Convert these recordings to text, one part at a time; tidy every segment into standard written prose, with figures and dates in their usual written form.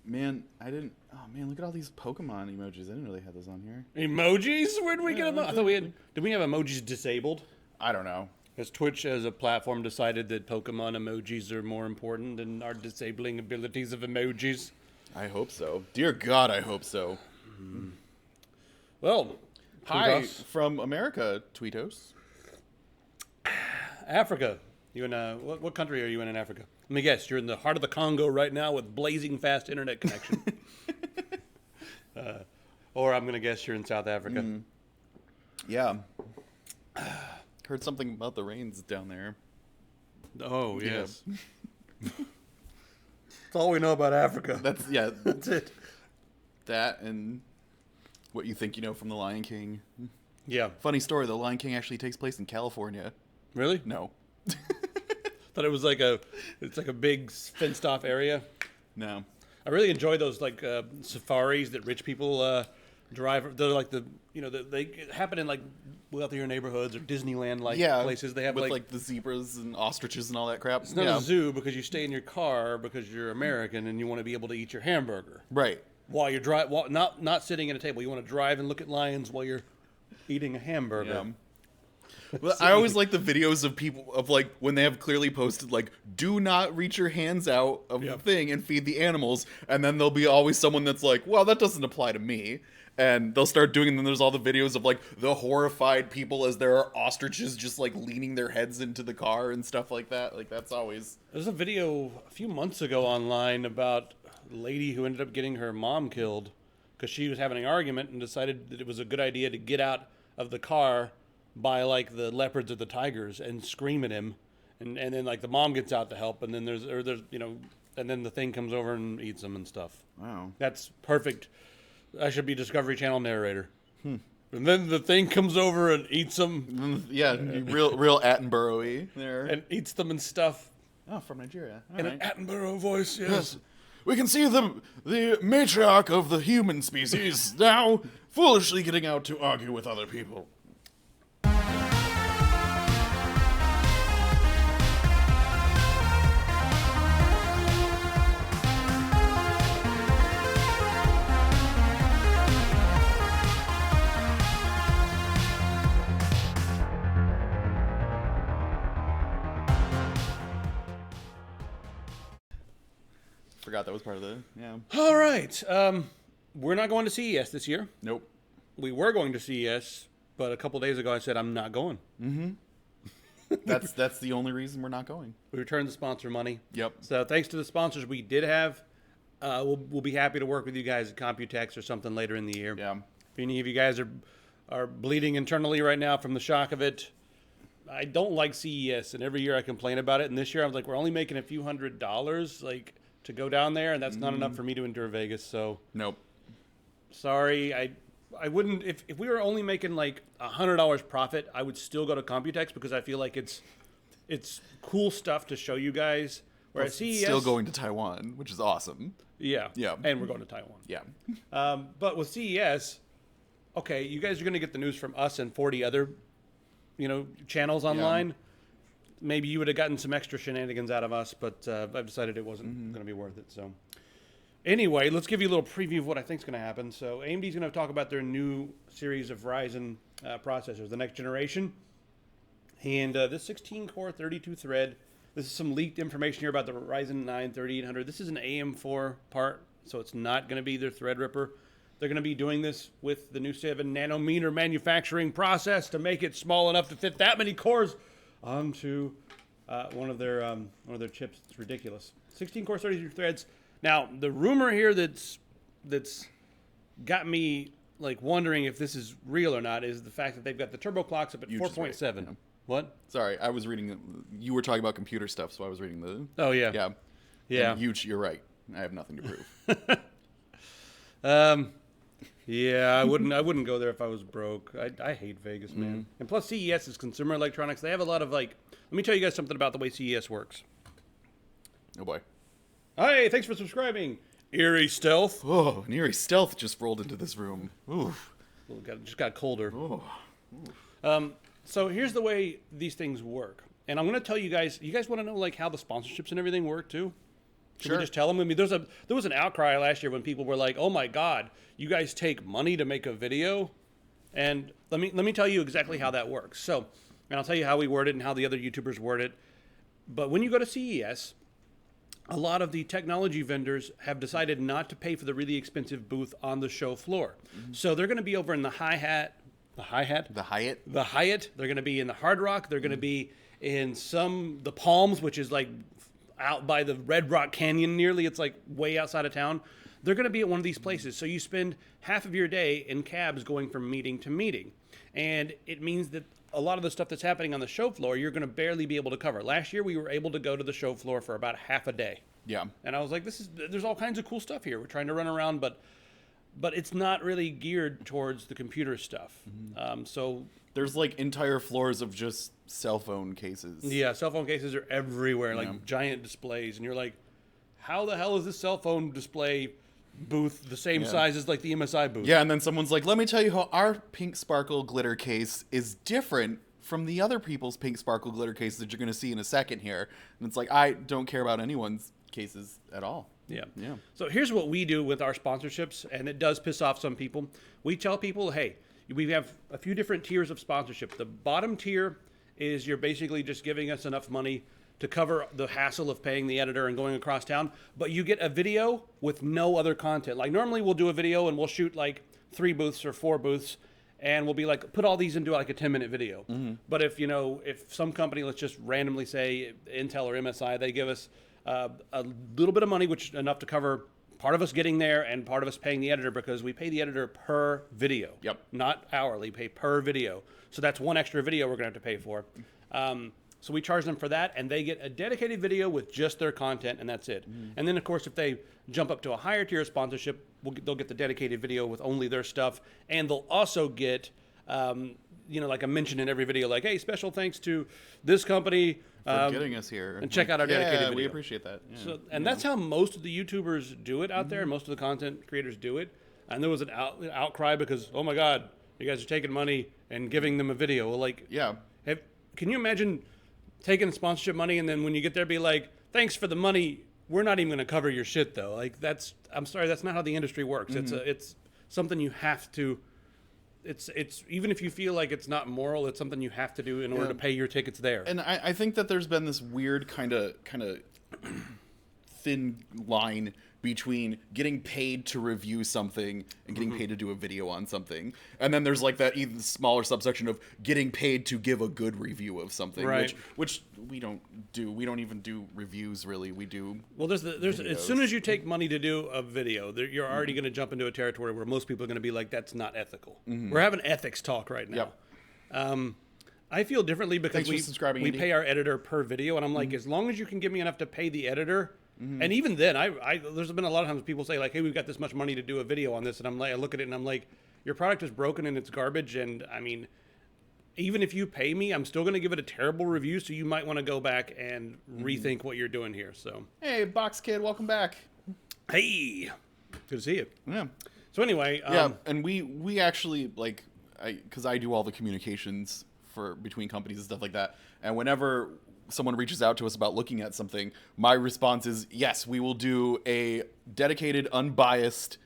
Man, I didn't... Oh, man, look at all these Pokemon emojis. I didn't really have those on here. Emojis? Where did we get them? I thought we had... Did we have emojis disabled? I don't know. Has Twitch as a platform decided that Pokemon emojis are more important than our disabling abilities of emojis? I hope so. Dear God, I hope so. Well, hi Tweetos. from America, Tweetos. Africa. You in what country are you in Africa? Let me guess. You're in the heart of the Congo right now with blazing fast internet connection. Or I'm gonna guess you're in South Africa. Yeah. Heard something about the rains down there. Oh yes. That's all we know about Africa. That's it. That and what you think you know from The Lion King. Yeah. Funny story, The Lion King actually takes place in California. Really? No. Thought it was it's like a big fenced off area. No. I really enjoy those safaris that rich people drive. They're like they happen in like wealthier neighborhoods or Disneyland places. They have with like the zebras and ostriches and all that crap. It's not a zoo because you stay in your car because you're American and you want to be able to eat your hamburger. Right. While you're not sitting at a table. You want to drive and look at lions while you're eating a hamburger. Yeah. Well, I always like the videos of people of like when they have clearly posted like do not reach your hands out of the thing and feed the animals, and then there'll be always someone that's like, well, that doesn't apply to me, and they'll start doing, and then there's all the videos of like the horrified people as there are ostriches just like leaning their heads into the car and stuff like that. Like that's always... There's a video a few months ago online about a lady who ended up getting her mom killed because she was having an argument and decided that it was a good idea to get out of the car by like the leopards or the tigers and scream at him, and then like the mom gets out to help, and then there's and then the thing comes over and eats them and stuff. Wow, that's perfect. I should be Discovery Channel narrator. And then the thing comes over and eats them. Yeah, real Attenborough-y there, and eats them and stuff. Oh, from Nigeria. In an Attenborough voice, yes. We can see the matriarch of the human species now foolishly getting out to argue with other people. Forgot that was part of the... Yeah. All right. We're not going to CES this year. Nope. We were going to CES, but a couple days ago I said I'm not going. Mm-hmm. That's the only reason we're not going. We returned the sponsor money. Yep. So thanks to the sponsors we did have, we'll be happy to work with you guys at Computex or something later in the year. Yeah. If any of you guys are bleeding internally right now from the shock of it, I don't like CES, and every year I complain about it. And this year I was like, we're only making a few $100s, like, to go down there, and that's not enough for me to endure Vegas. So nope. Sorry, I wouldn't. If we were only making like $100 profit, I would still go to Computex because I feel like it's cool stuff to show you guys. Whereas CES, still going to Taiwan, which is awesome. Yeah. Yeah. And we're going to Taiwan. Yeah. But with CES, okay, you guys are going to get the news from us and 40 other, channels online. Yeah. Maybe you would have gotten some extra shenanigans out of us, but I've decided it wasn't going to be worth it. So anyway, let's give you a little preview of what I think is going to happen. So AMD's going to talk about their new series of Ryzen processors, the next generation. And this 16-core, 32-thread. This is some leaked information here about the Ryzen 9 3800. This is an AM4 part, so it's not going to be their Threadripper. They're going to be doing this with the new 7-nanometer manufacturing process to make it small enough to fit that many cores onto one of their chips. It's ridiculous. 16-core, 32 threads. Now, the rumor here that's got me like wondering if this is real or not is the fact that they've got the turbo clocks up at 4.7. Right. Yeah. What? Sorry, I was reading. You were talking about computer stuff, so I was reading the. Oh yeah. Yeah. And you're right. I have nothing to prove. Yeah, I wouldn't go there if I was broke. I hate Vegas, man. And plus CES is consumer electronics. They have a lot of let me tell you guys something about the way CES works. Oh boy. Hey, thanks for subscribing. Eerie Stealth. Oh, an Eerie Stealth just rolled into this room. Oof. Well, just got colder. Oh. So here's the way these things work. And I'm going to tell you guys want to know how the sponsorships and everything work too? Should we just tell them? I mean, there was an outcry last year when people were like, "Oh my God, you guys take money to make a video," and let me tell you exactly how that works. So, and I'll tell you how we word it and how the other YouTubers word it. But when you go to CES, a lot of the technology vendors have decided not to pay for the really expensive booth on the show floor. So they're going to be over in the Hyatt. They're going to be in the Hard Rock. They're going to be in the Palms, which is like out by the Red Rock Canyon nearly. It's like way outside of town. They're going to be at one of these places. So you spend half of your day in cabs going from meeting to meeting. And it means that a lot of the stuff that's happening on the show floor, you're going to barely be able to cover. Last year, we were able to go to the show floor for about half a day. Yeah. And I was like, there's all kinds of cool stuff here. We're trying to run around, but it's not really geared towards the computer stuff. So there's like entire floors of just cell phone cases. Yeah, cell phone cases are everywhere, like giant displays. And you're like, how the hell is this cell phone display booth the same size as like the MSI booth? Yeah, and then someone's like, let me tell you how our pink sparkle glitter case is different from the other people's pink sparkle glitter cases that you're going to see in a second here. And it's like, I don't care about anyone's cases at all. Yeah. So here's what we do with our sponsorships, and it does piss off some people. We tell people, hey, we have a few different tiers of sponsorship. The bottom tier is you're basically just giving us enough money to cover the hassle of paying the editor and going across town, but you get a video with no other content. Like normally we'll do a video and we'll shoot like 3 booths or 4 booths, and we'll be like, put all these into like a 10-minute video. But if some company, let's just randomly say Intel or MSI, they give us a little bit of money, which is enough to cover part of us getting there and part of us paying the editor, because we pay the editor per video. Yep. Not hourly, pay per video. So that's one extra video we're going to have to pay for. So we charge them for that, and they get a dedicated video with just their content, and that's it. And then, of course, if they jump up to a higher tier sponsorship, they'll get the dedicated video with only their stuff, and they'll also get, like a mention in every video, like, hey, special thanks to this company for getting us here. And check out our dedicated video. We appreciate that. Yeah. So, and that's how most of the YouTubers do it out there, and most of the content creators do it. And there was an outcry because, oh my God, you guys are taking money and giving them a video. Like, can you imagine taking sponsorship money and then when you get there be like, thanks for the money, we're not even going to cover your shit though? Like I'm sorry, that's not how the industry works. It's something you have to, it's even if you feel like it's not moral, it's something you have to do in order to pay your tickets there. And I think that there's been this weird kind of thin line between getting paid to review something and getting paid to do a video on something. And then there's like that even smaller subsection of getting paid to give a good review of something, right. which we don't do. We don't even do reviews really. We do. Well, there's as soon as you take money to do a video, you're already going to jump into a territory where most people are going to be like, that's not ethical. We're having ethics talk right now. Yep. I feel differently because we Andy. pay our editor per video, and I'm like, as long as you can give me enough to pay the editor. And even then, there's been a lot of times people say like, "Hey, we've got this much money to do a video on this," and I'm like, I look at it and I'm like, "Your product is broken and it's garbage." And I mean, even if you pay me, I'm still going to give it a terrible review. So you might want to go back and rethink what you're doing here. So, hey, Box Kid, welcome back. Hey, good to see you. Yeah. So anyway, and we actually because I do all the communications between companies and stuff like that, and whenever someone reaches out to us about looking at something, my response is, yes, we will do a dedicated, unbiased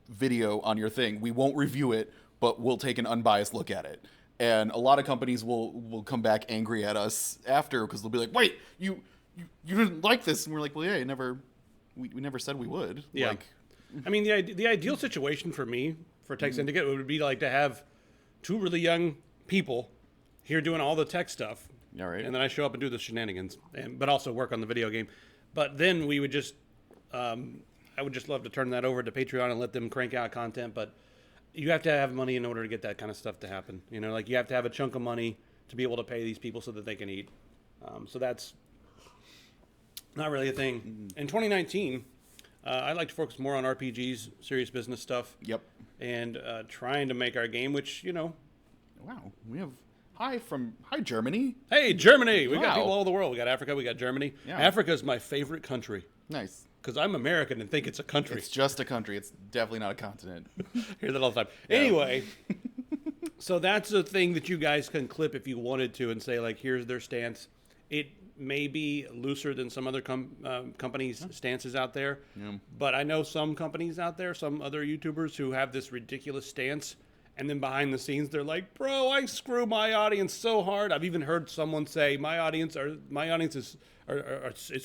video on your thing. We won't review it, but we'll take an unbiased look at it. And a lot of companies will come back angry at us after, because they'll be like, wait, you didn't like this. And we're like, well, yeah, we never said we would. Yeah. I mean, the ideal situation for me, for Tech Syndicate, would be like to have 2 really young people here doing all the tech stuff. All right. And then I show up and do the shenanigans, but also work on the video game. But then we would just, I would just love to turn that over to Patreon and let them crank out content. But you have to have money in order to get that kind of stuff to happen. You know, like you have to have a chunk of money to be able to pay these people so that they can eat. So that's not really a thing. In 2019, I'd like to focus more on RPGs, serious business stuff. Yep. And trying to make our game, which, Wow, we have... Hi, Germany. Hey, Germany. We got Wow. people all over the world. We got Africa. We got Germany. Yeah. Africa is my favorite country. Nice. Because I'm American and think it's a country. It's just a country. It's definitely not a continent. Hear that all the time. Yeah. Anyway, so that's a thing that you guys can clip if you wanted to and say, like, here's their stance. maybe looser than some other companies' stances out there. Yeah. But I know some companies out there, some other YouTubers who have this ridiculous stance, and then behind the scenes they're like, "Bro, I screw my audience so hard." I've even heard someone say, "My audience is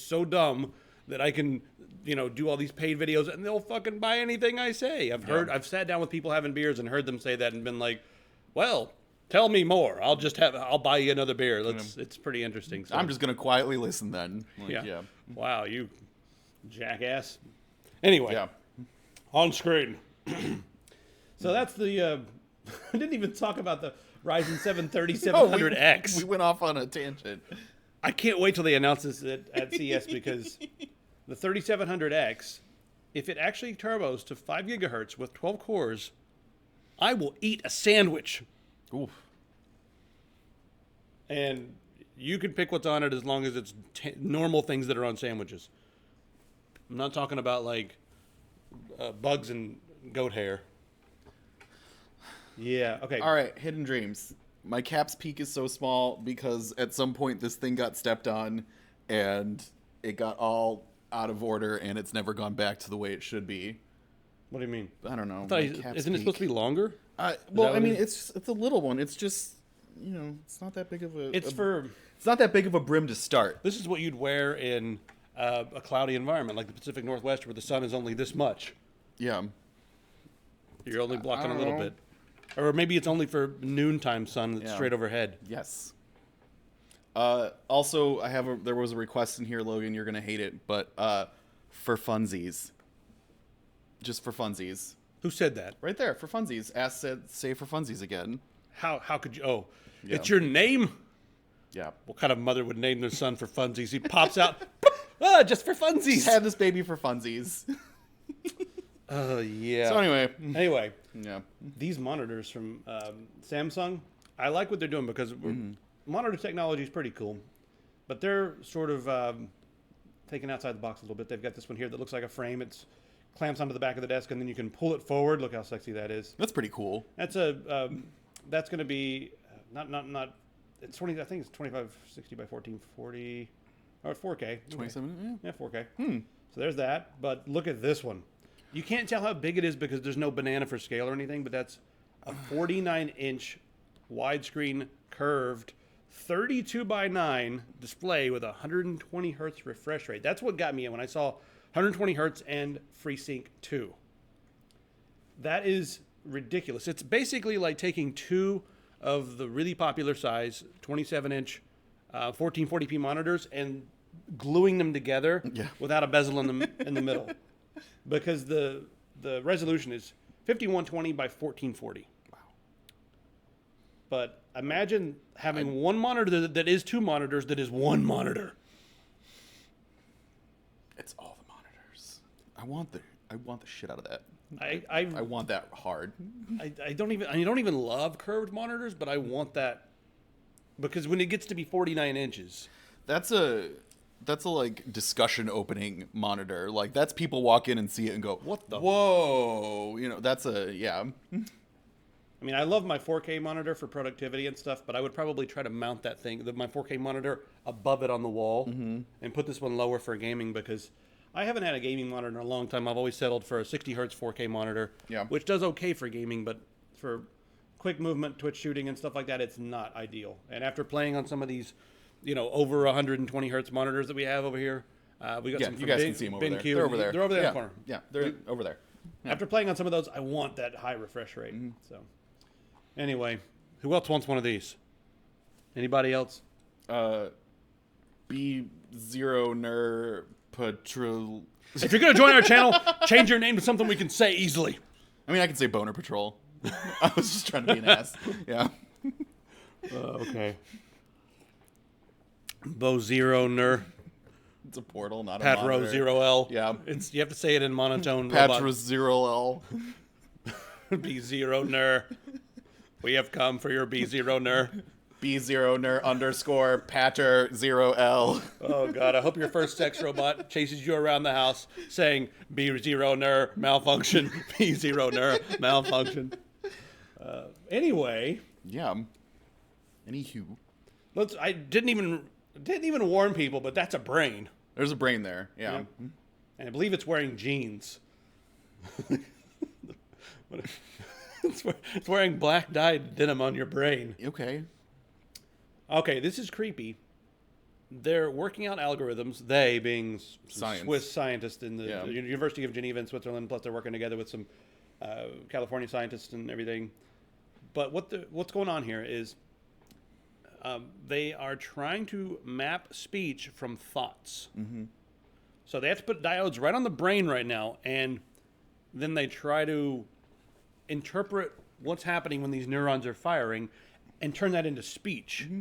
so dumb that I can, do all these paid videos and they'll fucking buy anything I say." I've sat down with people having beers and heard them say that and been like, "Well, tell me more. I'll buy you another beer." It's pretty interesting. So, I'm just gonna quietly listen then. yeah. Wow, you jackass. Anyway, Yeah. on screen. So that's the. I didn't even talk about the Ryzen 7 3700X. We went off on a tangent. I can't wait till they announce this at CES because the 3700X, if it actually turbos to 5 gigahertz with 12 cores, I will eat a sandwich. Oof. And you can pick what's on it as long as it's normal things that are on sandwiches. I'm not talking about like bugs and goat hair. Yeah, okay. All right, Hidden Dreams. My cap's peak is so small because at some point this thing got stepped on and it got all out of order and it's never gone back to the way it should be. What do you mean? I don't know. Isn't it supposed to be longer? Well, I mean, it's a little one. It's just, it's not that big of a... It's not that big of a brim to start. This is what you'd wear in a cloudy environment like the Pacific Northwest where the sun is only this much. Yeah. You're only blocking a don't little know. bit. Or maybe it's only for noontime sun that's straight overhead. Yes. Also, there was a request in here, Logan. You're gonna hate it, but for funsies, just for funsies. Who said that? Right there, for funsies. Say for funsies again. How could you? Oh, Yeah. it's your name? Yeah. What kind of mother would name their son for funsies? He pops out, just for funsies. Had this baby for funsies. Oh, yeah. So Anyway, yeah. these monitors from Samsung, I like what they're doing because monitor technology is pretty cool. But they're sort of taking outside the box a little bit. They've got this one here that looks like a frame. It's clamps onto the back of the desk, and then you can pull it forward. Look how sexy that is. That's pretty cool. That's that's going to be not. It's 20. I think it's 2560 by 1440, or 4K. 27. Yeah, 4K. So there's that. But look at this one. You can't tell how big it is because there's no banana for scale or anything, but that's a 49-inch widescreen curved 32 by 9 display with a 120 hertz refresh rate. That's what got me in when I saw 120 hertz and FreeSync 2. That is ridiculous. It's basically like taking two of the really popular size 27-inch 1440p monitors and gluing them together without a bezel in the middle. Because the resolution is 5120 by 1440. Wow. But imagine having one monitor that is two monitors that is one monitor. It's all the monitors. I want the shit out of that. I want that hard. I don't even love curved monitors, but I want that because when it gets to be 49 inches, That's a like discussion opening monitor. Like that's people walk in and see it and go, What the- Whoa! That's I I love my 4K monitor for productivity and stuff, but I would probably try to mount that thing, my 4K monitor, above it on the wall and put this one lower for gaming because I haven't had a gaming monitor in a long time. I've always settled for a 60 hertz 4K monitor, which does okay for gaming, but for quick movement, Twitch shooting, and stuff like that, it's not ideal. And after playing on some of these, over 120 hertz monitors that we have over here, we got some. You guys can see them over there. BenQ. They're over there. They're over there in the corner. Yeah, they're over there. Yeah. After playing on some of those, I want that high refresh rate. So, anyway, who else wants one of these? Anybody else? B0ner Patrol. If you're gonna join our channel, change your name to something we can say easily. I mean, I can say Boner Patrol. I was just trying to be an ass. Yeah. Okay. Bo0ner. It's a portal, not a Patro monitor. 0L. Yeah. You have to say it in monotone. Patro 0L. B0ner. We have come for your B0ner. B0ner underscore Patter 0L. Oh, God. I hope your first sex robot chases you around the house saying B0ner malfunction. B0ner malfunction. Anyway. Yeah. Anywho. I didn't even Didn't even warn people, but that's a brain. There's a brain there. Yeah. And I believe it's wearing jeans. It's wearing black dyed denim on your brain. Okay. Okay, this is creepy. They're working out algorithms, they being Science. Swiss scientists in the University of Geneva in Switzerland, plus they're working together with some California scientists and everything. But what's going on here is they are trying to map speech from thoughts. Mm-hmm. So they have to put diodes right on the brain right now, and then they try to interpret what's happening when these neurons are firing and turn that into speech. Mm-hmm.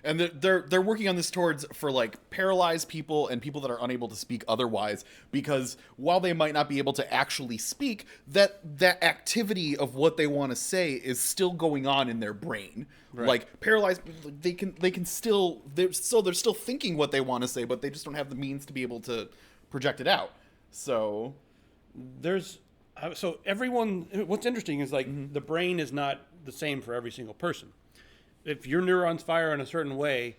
And they're working on this for like paralyzed people and people that are unable to speak otherwise, because while they might not be able to actually speak, that activity of what they want to say is still going on in their brain. Right. Like paralyzed, they can still they're still thinking what they want to say, but they just don't have the means to be able to project it out. So everyone. What's interesting is like the brain is not the same for every single person. If your neurons fire in a certain way,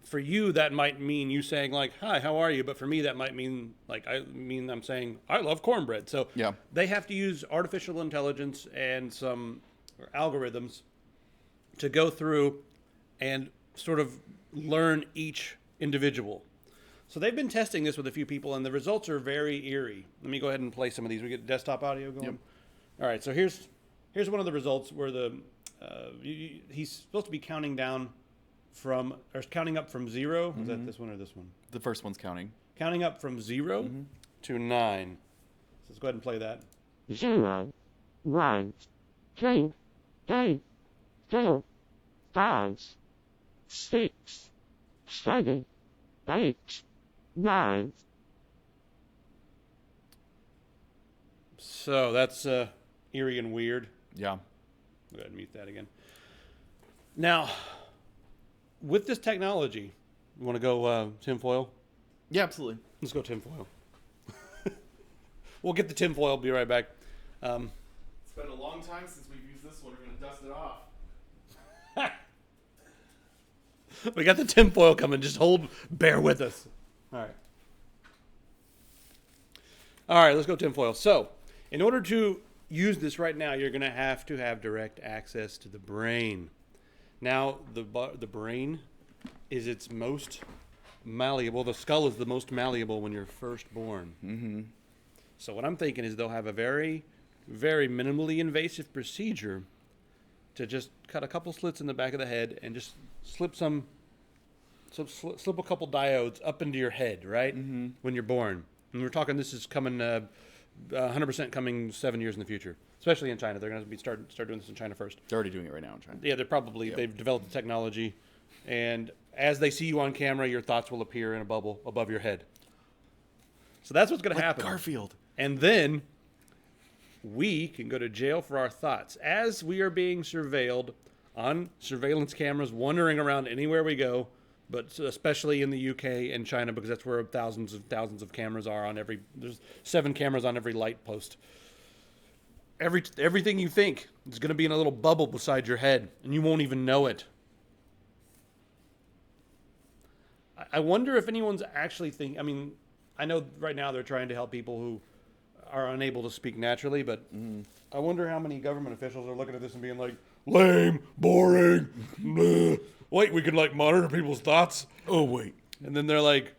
for you that might mean you saying like, "Hi, how are you?" But for me that might mean I'm saying, "I love cornbread." So they have to use artificial intelligence and some algorithms to go through and sort of learn each individual. So they've been testing this with a few people, and the results are very eerie. Let me go ahead and play some of these. We get desktop audio going. Yep. All right, so here's one of the results where he's supposed to be counting up from 0. Is that this one or this one? The first one's counting. Counting up from 0 to 9. So let's go ahead and play that. 0, 1, 2, 3, 4, 5, 6, 7, 8, 9. So that's eerie and weird. Yeah. Go ahead and mute that again. Now, with this technology, you want to go tinfoil? Yeah, absolutely. Let's go tinfoil. We'll get the tinfoil. Be right back. It's been a long time since we've used this one. We're going to dust it off. We got the tinfoil coming. Just bear with us. All right, let's go tinfoil. So, in order to use this right now, you're going to have direct access to the brain. Now, the brain is its most malleable. The skull is the most malleable when you're first born. Mm-hmm. So what I'm thinking is they'll have a very, very minimally invasive procedure to just cut a couple slits in the back of the head and just slip a couple diodes up into your head, right? Mm-hmm. When you're born. And we're talking this is coming 100% coming 7 years in the future, especially in China. They're going to be start doing this in China first. They're already doing it right now in China. Yeah, they've developed the technology, and as they see you on camera, your thoughts will appear in a bubble above your head. So that's what's going to happen. Garfield. And then we can go to jail for our thoughts as we are being surveilled on surveillance cameras, wandering around anywhere we go. But especially in the UK and China, because that's where thousands of cameras are there's 7 cameras on every light post. Everything you think is going to be in a little bubble beside your head, and you won't even know it. I wonder if anyone's actually thinking, I mean, I know right now they're trying to help people who are unable to speak naturally, but I wonder how many government officials are looking at this and being like, lame, boring, bleh. Wait, we can like monitor people's thoughts. Oh, wait. And then they're like,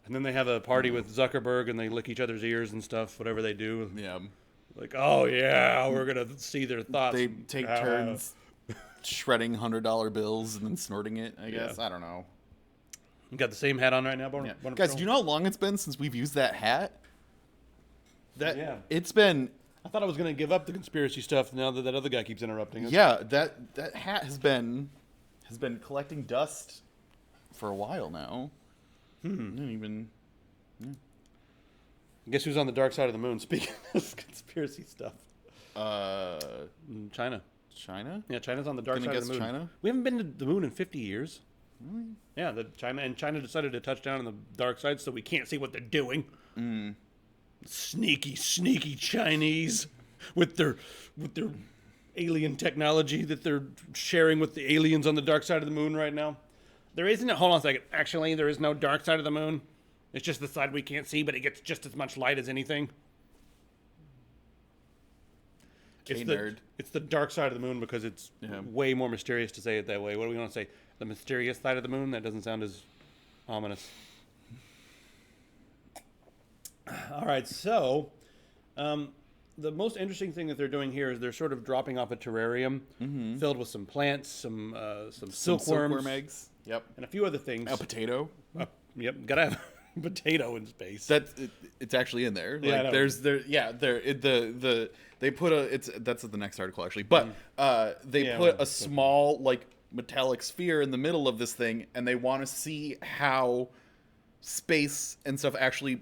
And then they have a party with Zuckerberg and they lick each other's ears and stuff, whatever they do. Yeah. Like, oh, yeah, we're going to see their thoughts. They take turns shredding $100 bills and then snorting it, I guess. I don't know. You got the same hat on right now, yeah. Guys, do you know how long it's been since we've used that hat? It's been... I thought I was going to give up the conspiracy stuff now that other guy keeps interrupting us. Yeah, that hat has been collecting dust for a while now. Guess who's on the dark side of the moon? Speaking of conspiracy stuff. China. China? Yeah, China's on the dark side of the moon. China? We haven't been to the moon in 50 years. Really? Yeah, China decided to touch down on the dark side, so we can't see what they're doing. Sneaky Chinese with their alien technology that they're sharing with the aliens on the dark side of the moon right now. There isn't a... Hold on a second. Actually, there is no dark side of the moon. It's just the side we can't see, but it gets just as much light as anything. Nerd. It's the dark side of the moon because it's way more mysterious to say it that way. What do we want to say? The mysterious side of the moon? That doesn't sound as ominous. All right, so the most interesting thing that they're doing here is they're sort of dropping off a terrarium filled with some plants, some silkworm eggs. Yep. And a few other things. A potato. Yep, gotta have a potato in space. It's actually in there. Yeah, they put that's the next article actually, but they put a small like metallic sphere in the middle of this thing, and they want to see how space and stuff actually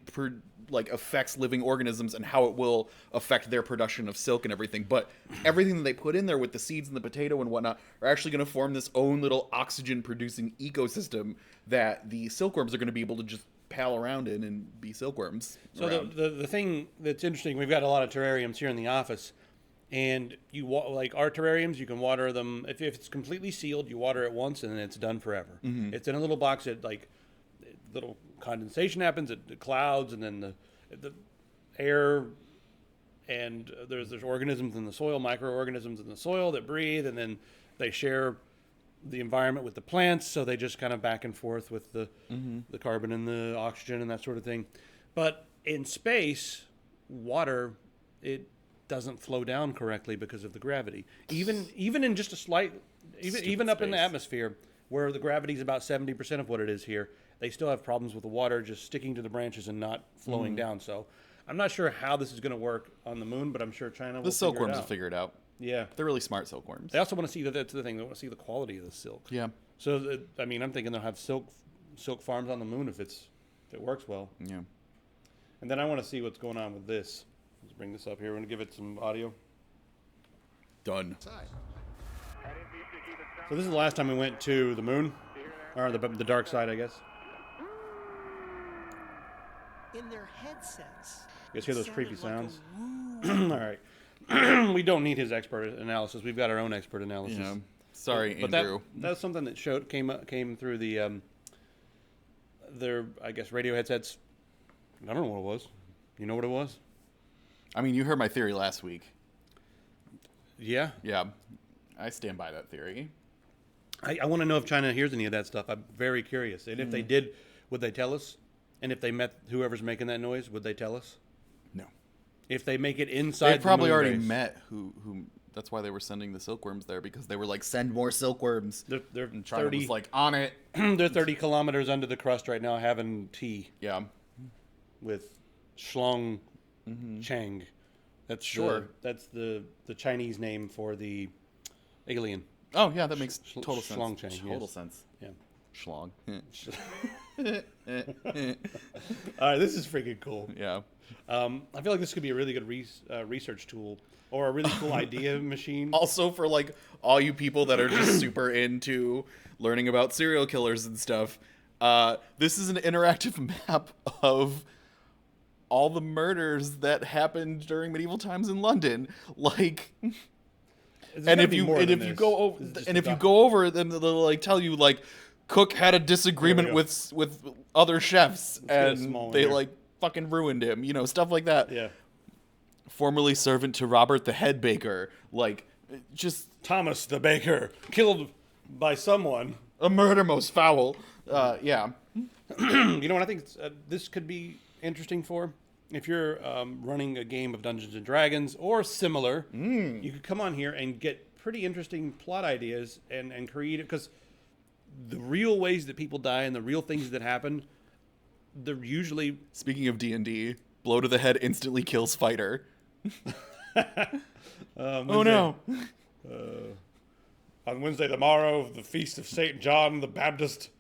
affects living organisms and how it will affect their production of silk and everything. But everything that they put in there with the seeds and the potato and whatnot are actually going to form this own little oxygen producing ecosystem that the silkworms are going to be able to just pal around in and be silkworms. So the thing that's interesting, we've got a lot of terrariums here in the office, and like our terrariums, you can water them if it's completely sealed. You water it once and then it's done forever. It's in a little box that little condensation happens, the clouds, and then the air, and there's organisms in the soil, microorganisms in the soil that breathe, and then they share the environment with the plants, so they just kind of back and forth with the carbon and the oxygen and that sort of thing. But in space, water, it doesn't flow down correctly because of the gravity. Even in just a slight, even up in the atmosphere, where the gravity is about 70% of what it is here, they still have problems with the water just sticking to the branches and not flowing down. So I'm not sure how this is going to work on the moon, but I'm sure China will. The silkworms will figure it out. Yeah, they're really smart silkworms. They also want to see that's the thing. They want to see the quality of the silk. Yeah. So I'm thinking they'll have silk farms on the moon if it works well. Yeah. And then I want to see what's going on with this. Let's bring this up here. We're going to give it some audio. Done. So this is the last time we went to the moon, or the dark side, I guess. In their headsets. You guys hear those creepy sounds? All right. We don't need his expert analysis. We've got our own expert analysis. Yeah. Sorry, but Andrew. That's something that came through the their, I guess, radio headsets. I don't know what it was. You know what it was? I mean, you heard my theory last week. Yeah. Yeah. I stand by that theory. I want to know if China hears any of that stuff. I'm very curious. And if they did, would they tell us? And if they met whoever's making that noise, would they tell us? No. If they make it inside, they probably the moon already base, met who. That's why they were sending the silkworms there, because they were like, send more silkworms. They're and China was like, on it. They're 30 kilometers under the crust right now, having tea. Yeah. With Schlong Chang. That's that's the Chinese name for the alien. Oh yeah, that makes total sense. Schlong Chang. Total sense. Yeah. Schlong. All right, this is freaking cool. Yeah. I feel like this could be a really good research tool or a really cool idea machine. Also for like all you people that are just super into learning about serial killers and stuff, this is an interactive map of all the murders that happened during medieval times in London. Like, and if you go over it, then they'll like tell you like Cook had a disagreement with other chefs and they like fucking ruined him, you know, stuff like that. Yeah. Formerly servant to Robert the head baker, like just Thomas the baker killed by someone. A murder most foul. Yeah. You know what I think this could be interesting for? If you're running a game of Dungeons and Dragons or similar, you could come on here and get pretty interesting plot ideas and create it, because the real ways that people die and the real things that happen, they're usually... Speaking of D&D, blow to the head instantly kills fighter. Oh no. On Wednesday the morrow of the feast of St. John the Baptist,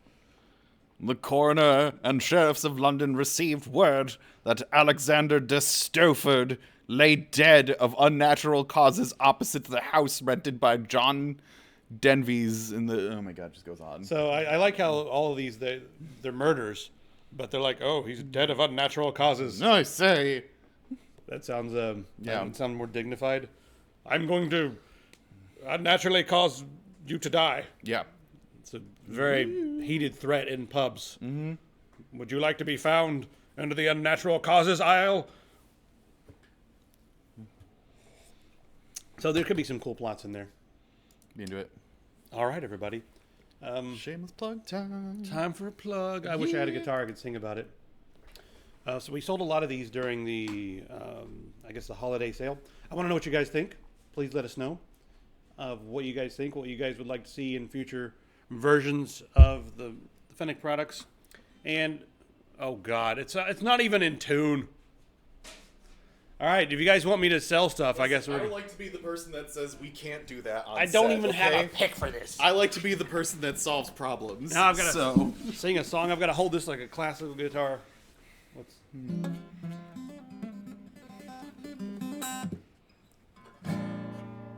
the coroner and sheriffs of London received word that Alexander de Stoford lay dead of unnatural causes opposite the house rented by John Denvies in the... Oh my god, it just goes on. So I like how all of these, they're murders, but they're like, oh, he's dead of unnatural causes. I say. That sounds sound more dignified. I'm going to unnaturally cause you to die. Yeah. It's a very heated threat in pubs. Mm-hmm. Would you like to be found under the unnatural causes aisle? So there could be some cool plots in there. Be into it. All right, everybody. Shameless plug time. Time for a plug. I wish I had a guitar I could sing about it. So we sold a lot of these during the, I guess, the holiday sale. I want to know what you guys think. Please let us know of what you guys think, what you guys would like to see in future versions of the Fennec products. And, oh, God, it's not even in tune. All right, if you guys want me to sell stuff, I guess I would like to be the person that says we can't do that on I don't set, even okay? have a pick for this. I like to be the person that solves problems. Now I've got to sing a song. I've got to hold this like a classical guitar.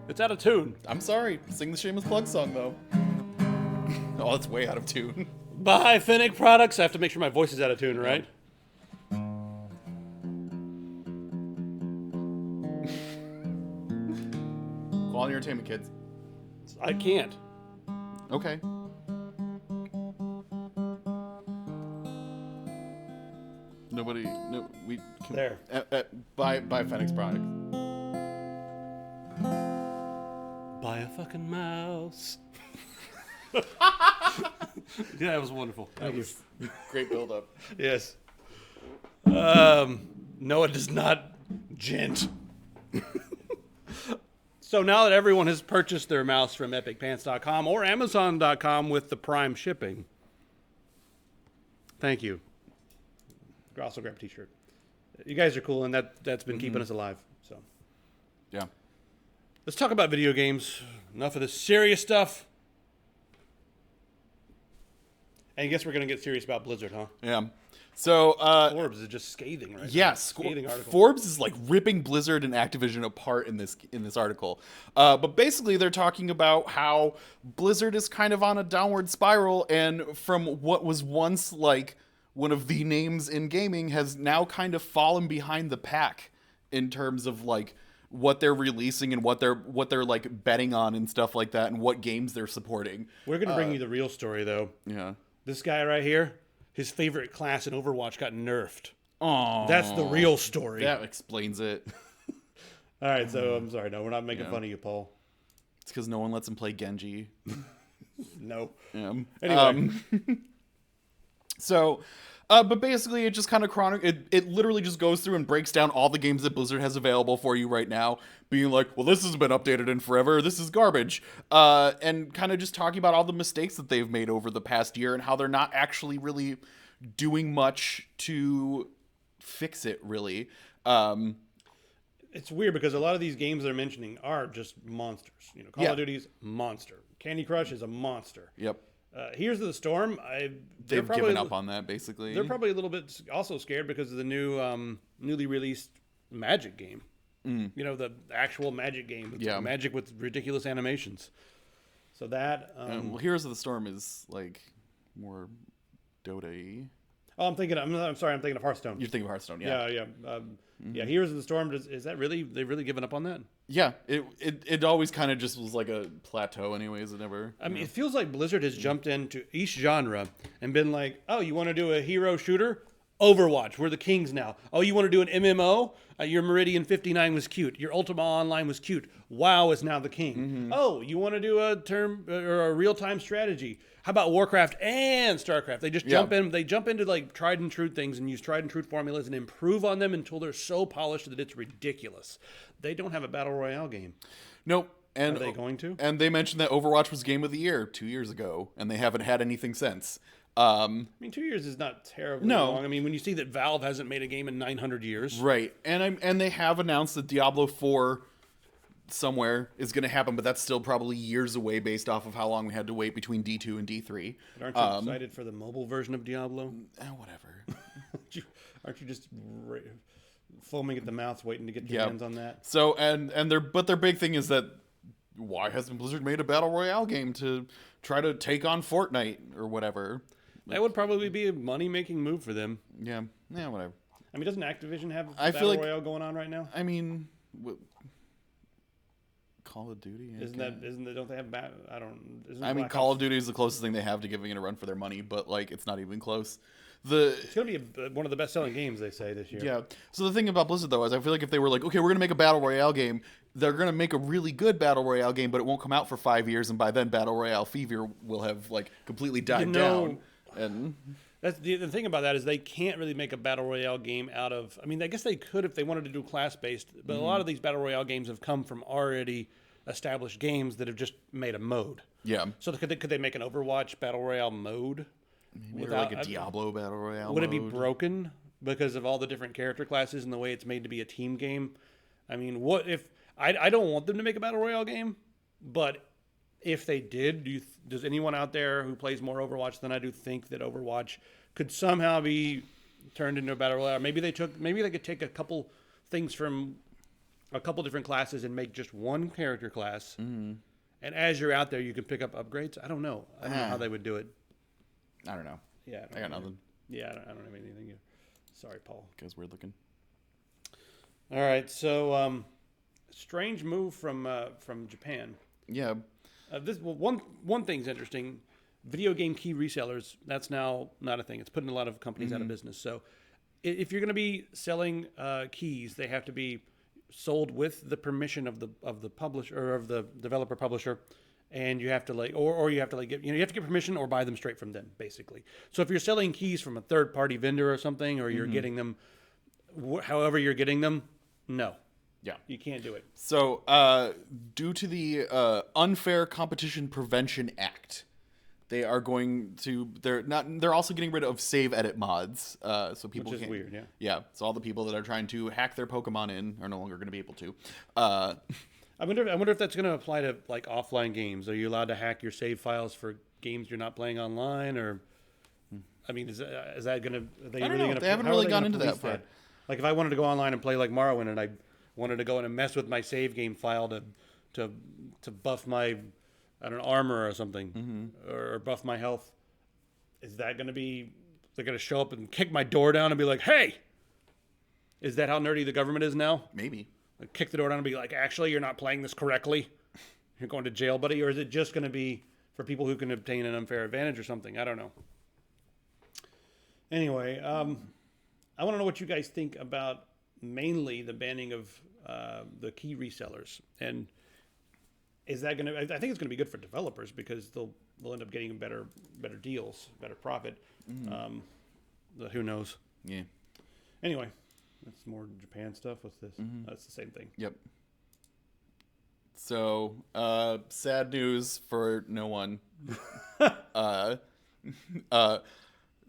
It's out of tune. I'm sorry. Sing the Shameless Plug song, though. Oh, it's way out of tune. Buy Fennec products. I have to make sure my voice is out of tune, right? Quality entertainment, kids. I can't. Okay. Nobody. No, we can. There. Buy Fennec's products. Buy a fucking mouse. Yeah, that was wonderful. Thank you. Great build up. Yes. No, it does not, gent. So now that everyone has purchased their mouse from epicpants.com or amazon.com with the Prime shipping, thank you. Also grab a t-shirt. You guys are cool, and that's been keeping us alive. So Yeah. let's talk about video games. Enough of this serious stuff. And I guess we're going to get serious about Blizzard, huh? Yeah. So, Forbes is just scathing, right? yeah, Scathing article. Forbes is like ripping Blizzard and Activision apart in this article. But basically, they're talking about how Blizzard is kind of on a downward spiral, and from what was once like one of the names in gaming, has now kind of fallen behind the pack in terms of like what they're releasing and what they're like betting on and stuff like that, and what games they're supporting. We're going to bring you the real story, though. Yeah. This guy right here, his favorite class in Overwatch got nerfed. Oh, That's the real story. that explains it. All right, so I'm sorry. No, we're not making fun of you, Paul. It's because no one lets him play Genji. No. Yeah. Anyway. So, but basically, it just kind of it literally just goes through and breaks down all the games that Blizzard has available for you right now, being like, well, this has been updated in forever, this is garbage, and kind of just talking about all the mistakes that they've made over the past year and how they're not actually really doing much to fix it, really. It's weird because a lot of these games they're mentioning are just monsters. You know, Call of Duty's monster. Candy Crush is a monster. Yep. Here's the Storm. They've given up on that, basically. They're probably a little bit also scared because of the new, newly released Magic game. You know, the actual Magic game. It's Magic with ridiculous animations. So that... well, Heroes of the Storm is, like, more Dota-y. Oh, I'm sorry, I'm thinking of Hearthstone. You're thinking of Hearthstone, yeah. Yeah. Yeah, Heroes of the Storm, is that really... They've really given up on that? Yeah, it always kind of just was like a plateau anyways. It never... I mean, it feels like Blizzard has jumped into each genre and been like, oh, you want to do a hero shooter? Overwatch, we're the kings now. Oh, you want to do an MMO? Your Meridian 59 was cute. Your Ultima Online was cute. WoW is now the king. Oh, you want to do a real-time strategy? How about Warcraft and StarCraft? They just jump in. They jump into like tried and true things and use tried and true formulas and improve on them until they're so polished that it's ridiculous. They don't have a battle royale game. Nope. And are they going to? And they mentioned that Overwatch was Game of the Year 2 years ago, and they haven't had anything since. I mean, 2 years is not terribly long. I mean, when you see that Valve hasn't made a game in 900 years. Right. And they have announced that Diablo 4 somewhere is going to happen, but that's still probably years away based off of how long we had to wait between D2 and D3. But aren't you excited for the mobile version of Diablo? Whatever. aren't you just foaming at the mouth waiting to get your hands on that? So, their big thing is that why hasn't Blizzard made a battle royale game to try to take on Fortnite or whatever? That would probably be a money-making move for them. Yeah, whatever. I mean, doesn't Activision have I battle feel like, royale going on right now? I mean, Call of Duty. Isn't that? Don't they have? I don't. I mean, Call of Duty is the closest thing they have to giving it a run for their money, but like it's not even close. It's gonna be one of the best-selling games, they say, this year. Yeah. So the thing about Blizzard though is I feel like if they were like, okay, we're gonna make a battle royale game, they're gonna make a really good battle royale game, but it won't come out for 5 years, and by then battle royale fever will have like completely died down. And that's the thing about that is they can't really make a battle royale game out of. I mean, I guess they could if they wanted to do class-based, but a lot of these battle royale games have come from already established games that have just made a mode. Yeah. So could they make an Overwatch battle royale mode? Maybe like a Diablo battle royale. Would it be broken because of all the different character classes and the way it's made to be a team game? I mean, what if I don't want them to make a battle royale game, but if they did, does anyone out there who plays more Overwatch than I do think that Overwatch could somehow be turned into a battle royale? Maybe they could take a couple things from a couple different classes and make just one character class. Mm-hmm. And as you're out there, you can pick up upgrades. I don't know. I don't know how they would do it. I don't know. Yeah, I got nothing. Yeah, I don't have anything either. Sorry, Paul. Guys, weird looking. All right, so strange move from Japan. Yeah. One thing's interesting. Video game key resellers. That's now not a thing. It's putting a lot of companies out of business. So, if you're going to be selling keys, they have to be sold with the permission of the publisher or of the developer publisher. And you have to or you have to you have to get permission or buy them straight from them, basically. So if you're selling keys from a third party vendor or something, or you're getting them, however you're getting them, no, you can't do it. So due to the Unfair Competition Prevention Act, they're also getting rid of save edit mods, so people which is can't, weird, yeah. Yeah, so all the people that are trying to hack their Pokemon in are no longer going to be able to. I wonder if that's going to apply to like offline games. Are you allowed to hack your save files for games you're not playing online, or I mean, is that going to? I don't know. They haven't really gone into that part. Like if I wanted to go online and play like Morrowind, and I wanted to go in and mess with my save game file to buff my armor or something, or buff my health, is that going to be? They're going to show up and kick my door down and be like, "Hey, is that how nerdy the government is now?" Maybe. Kick the door down and be like, actually, you're not playing this correctly. You're going to jail, buddy. Or is it just going to be for people who can obtain an unfair advantage or something? I don't know. Anyway, I want to know what you guys think about mainly the banning of the key resellers. And is that going to? I think it's going to be good for developers because they'll end up getting better deals, better profit. Who knows? Yeah. Anyway. That's more Japan stuff. What's this? That's the same thing. Yep. So, sad news for no one.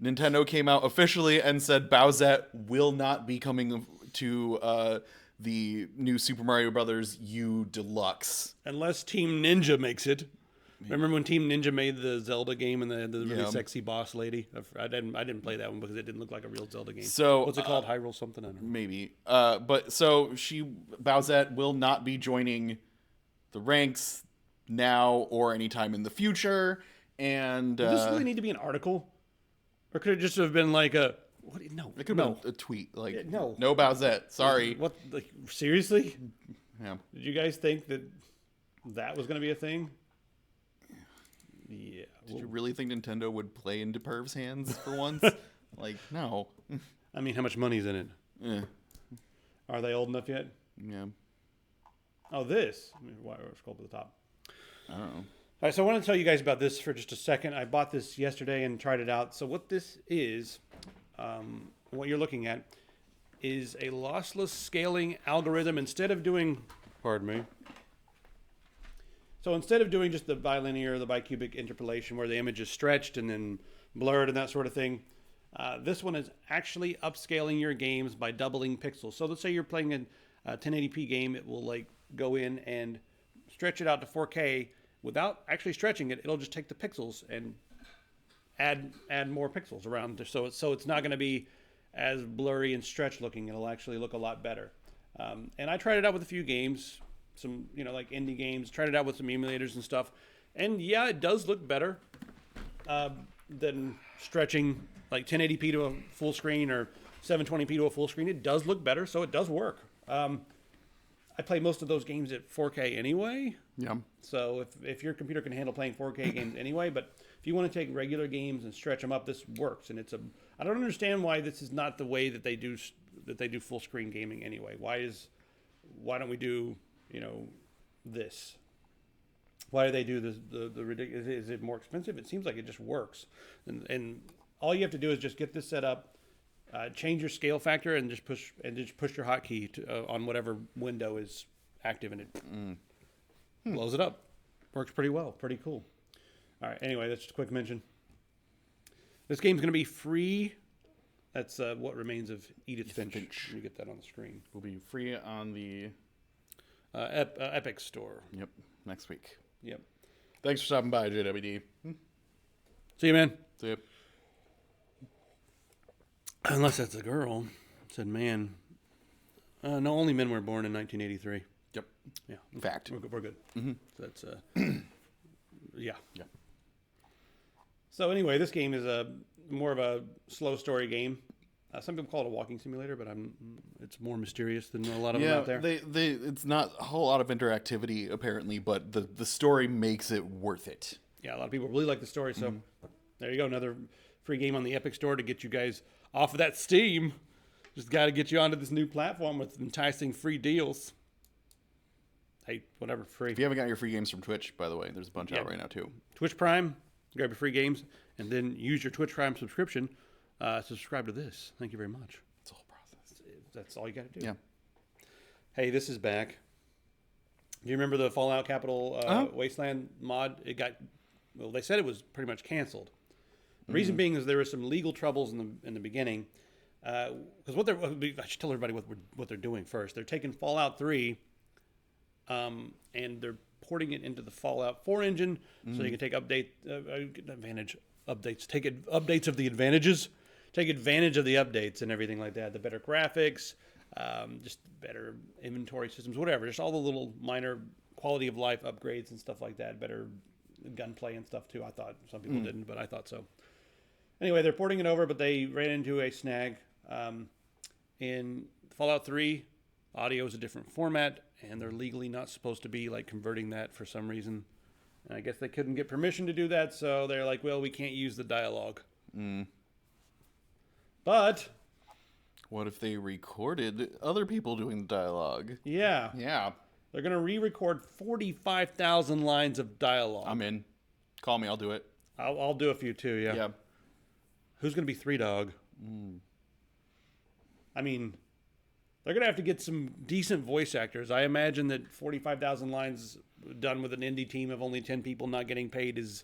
Nintendo came out officially and said Bowsette will not be coming to the new Super Mario Brothers U Deluxe. Unless Team Ninja makes it. Remember when Team Ninja made the Zelda game and the really sexy boss lady? I didn't play that one because it didn't look like a real Zelda game. So what's it called? Hyrule something? I don't know. Maybe. But so Bowsette will not be joining the ranks now or anytime in the future. And does this really need to be an article, or could it just have been like a? No, it could have been a tweet like no Bowsette. Sorry. What? Like seriously? Yeah. Did you guys think that was going to be a thing? Yeah. Did you really think Nintendo would play into pervs' hands for once? Like, no. I mean, how much money's in it? Yeah. Are they old enough yet? Yeah. Oh, this. Scroll to the top. I don't know. All right, so I want to tell you guys about this for just a second. I bought this yesterday and tried it out. So what this is, what you're looking at, is a lossless scaling algorithm. Instead of doing, pardon me. So instead of doing just the bilinear or the bicubic interpolation where the image is stretched and then blurred and that sort of thing, this one is actually upscaling your games by doubling pixels. So let's say you're playing a 1080p game, it will like go in and stretch it out to 4K without actually stretching it. It'll just take the pixels and add more pixels around. So it's not going to be as blurry and stretched looking. It'll actually look a lot better. And I tried it out with a few games. Some, like indie games, tried it out with some emulators and stuff. And yeah, it does look better than stretching like 1080p to a full screen or 720p to a full screen. It does look better, so it does work. I play most of those games at 4K anyway. Yeah. So if your computer can handle playing 4K games anyway, but if you want to take regular games and stretch them up, this works. And I don't understand why this is not the way that they do full screen gaming anyway. Why don't we do, this? Why do they do this? The ridiculous? Is it more expensive? It seems like it just works. And all you have to do is just get this set up, change your scale factor, and just push your hotkey on whatever window is active, and it blows it up. Works pretty well. Pretty cool. All right. Anyway, that's just a quick mention. This game's going to be free. That's What Remains of Edith Finch. You get that on the screen. Will be free on the Epic Store. Yep, next week. Yep. Thanks for stopping by, JWD. See you, man. See ya. Unless that's a girl. Said man. No, only men were born in 1983. Yep. Yeah. Fact. We're good. Mm-hmm. So that's yeah. Yeah. So anyway, this game is more of a slow story game. Some people call it a walking simulator, but it's more mysterious than a lot of them out there. It's not a whole lot of interactivity apparently, but the story makes it worth it. Yeah, a lot of people really like the story. So there you go, another free game on the Epic Store to get you guys off of that Steam. Just got to get you onto this new platform with enticing free deals. Hey, whatever, free. If you haven't got your free games from Twitch, by the way, there's a bunch out right now too. Twitch Prime, grab your free games, and then use your Twitch Prime subscription. Subscribe to this. Thank you very much. It's a whole process. That's all you got to do. Yeah. Hey, this is back. Do you remember the Fallout Capital Wasteland mod? They said it was pretty much canceled. The reason being is there were some legal troubles in the beginning. Because I should tell everybody what they're doing first. They're taking Fallout 3, and they're porting it into the Fallout 4 engine, so you can take updates of the advantages. Take advantage of the updates and everything like that. The better graphics, just better inventory systems, whatever. Just all the little minor quality of life upgrades and stuff like that. Better gunplay and stuff too. I thought some people didn't, but I thought so. Anyway, they're porting it over, but they ran into a snag. In Fallout 3, audio is a different format, and they're legally not supposed to be like converting that for some reason. And I guess they couldn't get permission to do that, so they're like, well, we can't use the dialogue. But what if they recorded other people doing the dialogue? Yeah. They're going to re-record 45,000 lines of dialogue. I'm in. Call me, I'll do it. I'll do a few too, yeah. Who's going to be Three Dog? I mean, they're going to have to get some decent voice actors. I imagine that 45,000 lines done with an indie team of only 10 people not getting paid is...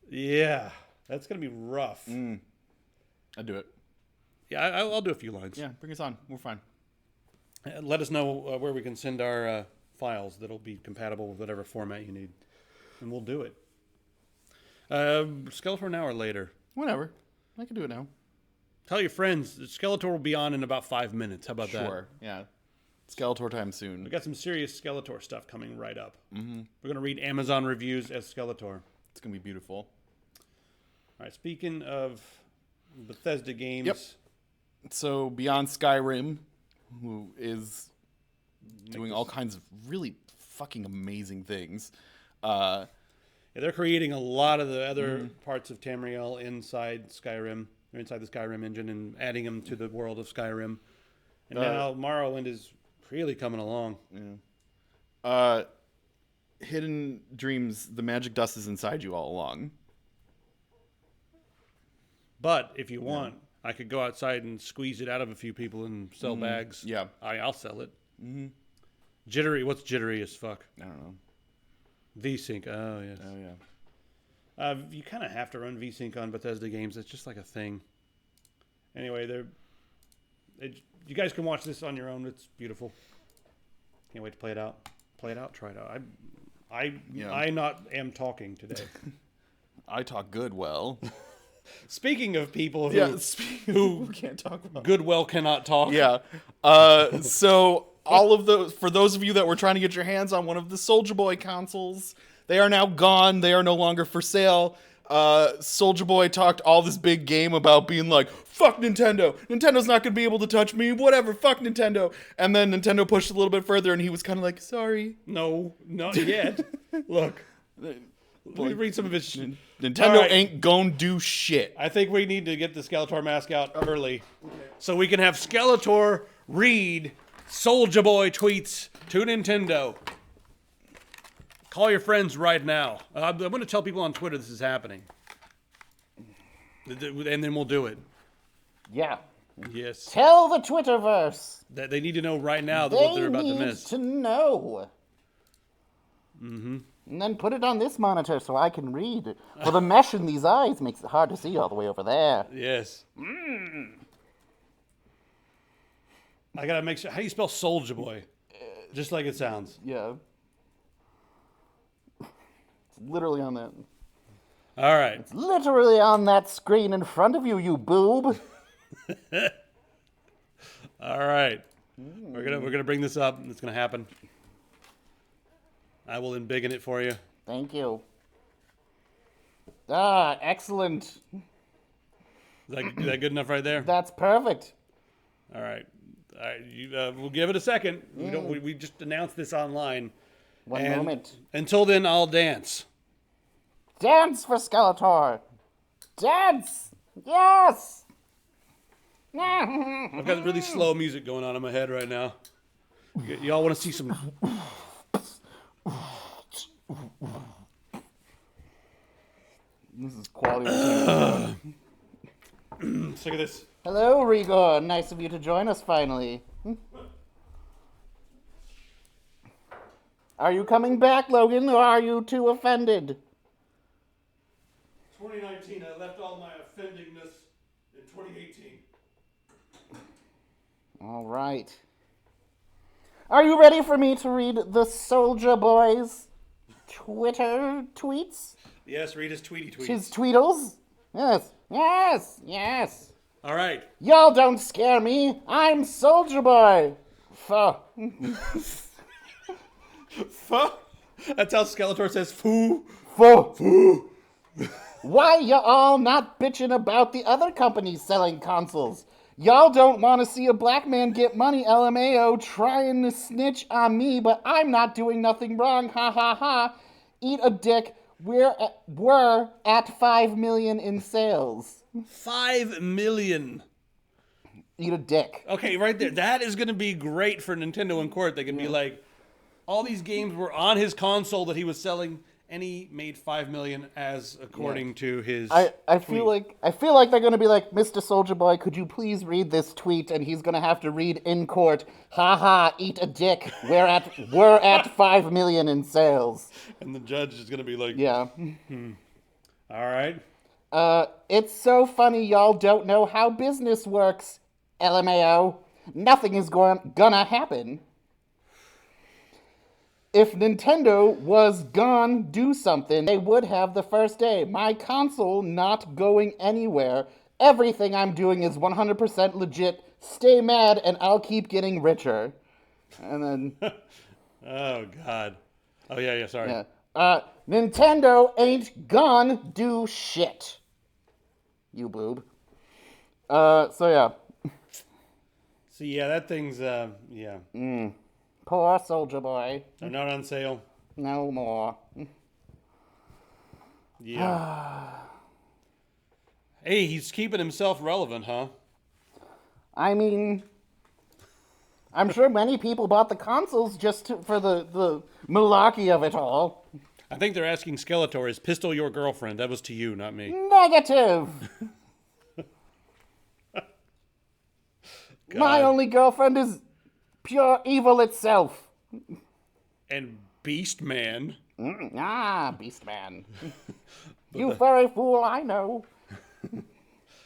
Yeah, that's going to be rough. I'd do it. Yeah, I'll do a few lines. Yeah, bring us on. We're fine. Let us know where we can send our files that'll be compatible with whatever format you need, and we'll do it. Skeletor now or later? Whatever. I can do it now. Tell your friends. Skeletor will be on in about 5 minutes. How about that? Sure, yeah. Skeletor time soon. We got some serious Skeletor stuff coming right up. We're going to read Amazon reviews as Skeletor. It's going to be beautiful. All right, speaking of Bethesda games. Yep. So, Beyond Skyrim, who is doing all kinds of really fucking amazing things. Yeah, they're creating a lot of the other parts of Tamriel inside Skyrim. They're inside the Skyrim engine and adding them to the world of Skyrim. And now Morrowind is really coming along. Yeah. Hidden Dreams, the magic dust is inside you all along. But if you want, I could go outside and squeeze it out of a few people and sell bags. Yeah. I'll sell it. Jittery. What's jittery as fuck? I don't know. VSync. Oh, yes. Oh, yeah. You kind of have to run VSync on Bethesda games. It's just like a thing. Anyway, you guys can watch this on your own. It's beautiful. Can't wait to play it out. Play it out. Try it out. I not am talking today. I talk good well. Speaking of people who can't talk well. Goodwill cannot talk. Yeah. So for those of you that were trying to get your hands on one of the Soulja Boy consoles, they are now gone. They are no longer for sale. Soldier Boy talked all this big game about being like, fuck Nintendo. Nintendo's not going to be able to touch me. Whatever. Fuck Nintendo. And then Nintendo pushed a little bit further and he was kind of like, sorry. No, not yet. Look. Let me read some of his... Nintendo right. ain't gonna do shit. I think we need to get the Skeletor mask out early. So we can have Skeletor read Soulja Boy tweets to Nintendo. Call your friends right now. I'm going to tell people on Twitter this is happening. And then we'll do it. Yeah. Yes. Tell the Twitterverse. That they need to know right now They what they're about to need miss. to know. Mm-hmm. And then put it on this monitor so I can read. For the mesh in these eyes makes it hard to see all the way over there. Yes. I got to make sure. How do you spell Soulja Boy? Just like it sounds. Yeah. It's literally on that. All right. It's literally on that screen in front of you, you boob. All right. We're gonna bring this up. It's gonna happen. I will embiggen it for you. Thank you. Ah, excellent. Is that good enough right there? That's perfect. All right. We'll give it a second. We just announced this online. One moment. Until then, I'll dance. Dance for Skeletor. Dance. Yes. I've got really slow music going on in my head right now. Y'all want to see some... This is quality. Sick of this. Hello, Rigor. Nice of you to join us finally. Are you coming back, Logan, or are you too offended? 2019, I left all my offendingness in 2018. All right. Are you ready for me to read the Soldier Boy's Twitter tweets? Yes, read his tweety tweets. His tweetles? Yes, yes, yes. All right. Y'all don't scare me. I'm Soldier Boy. Fuh. Fuh. That's how Skeletor says foo. Fuh. Fuh. Why ya all not bitching about the other companies selling consoles? Y'all don't want to see a black man get money, LMAO, trying to snitch on me, but I'm not doing nothing wrong, ha ha ha. Eat a dick, we're at 5 million in sales. 5 million. Eat a dick. Okay, right there. That is going to be great for Nintendo in court. They can be like, all these games were on his console that he was selling, and he made 5 million as according to his. I feel like they're gonna be like, Mr. Soldier Boy, could you please read this tweet? And he's gonna have to read in court. Ha ha! Eat a dick. We're at 5 million in sales. And the judge is gonna be like, yeah. All right. It's so funny y'all don't know how business works. LMAO. Nothing is gonna happen. If Nintendo was gonna do something, they would have the first day. My console not going anywhere. Everything I'm doing is 100% legit. Stay mad and I'll keep getting richer. And then... oh, God. Oh, yeah, sorry. Yeah. Nintendo ain't gonna do shit. You boob. So, yeah. So, yeah, that thing's, yeah. Poor Soldier Boy. They're not on sale. No more. Yeah. Hey, he's keeping himself relevant, huh? I mean, I'm sure many people bought the consoles just for the malarkey of it all. I think they're asking Skeletor, is Pistol your girlfriend? That was to you, not me. Negative. My only girlfriend is pure evil itself. And Beast Man. Beast Man. You furry fool, I know.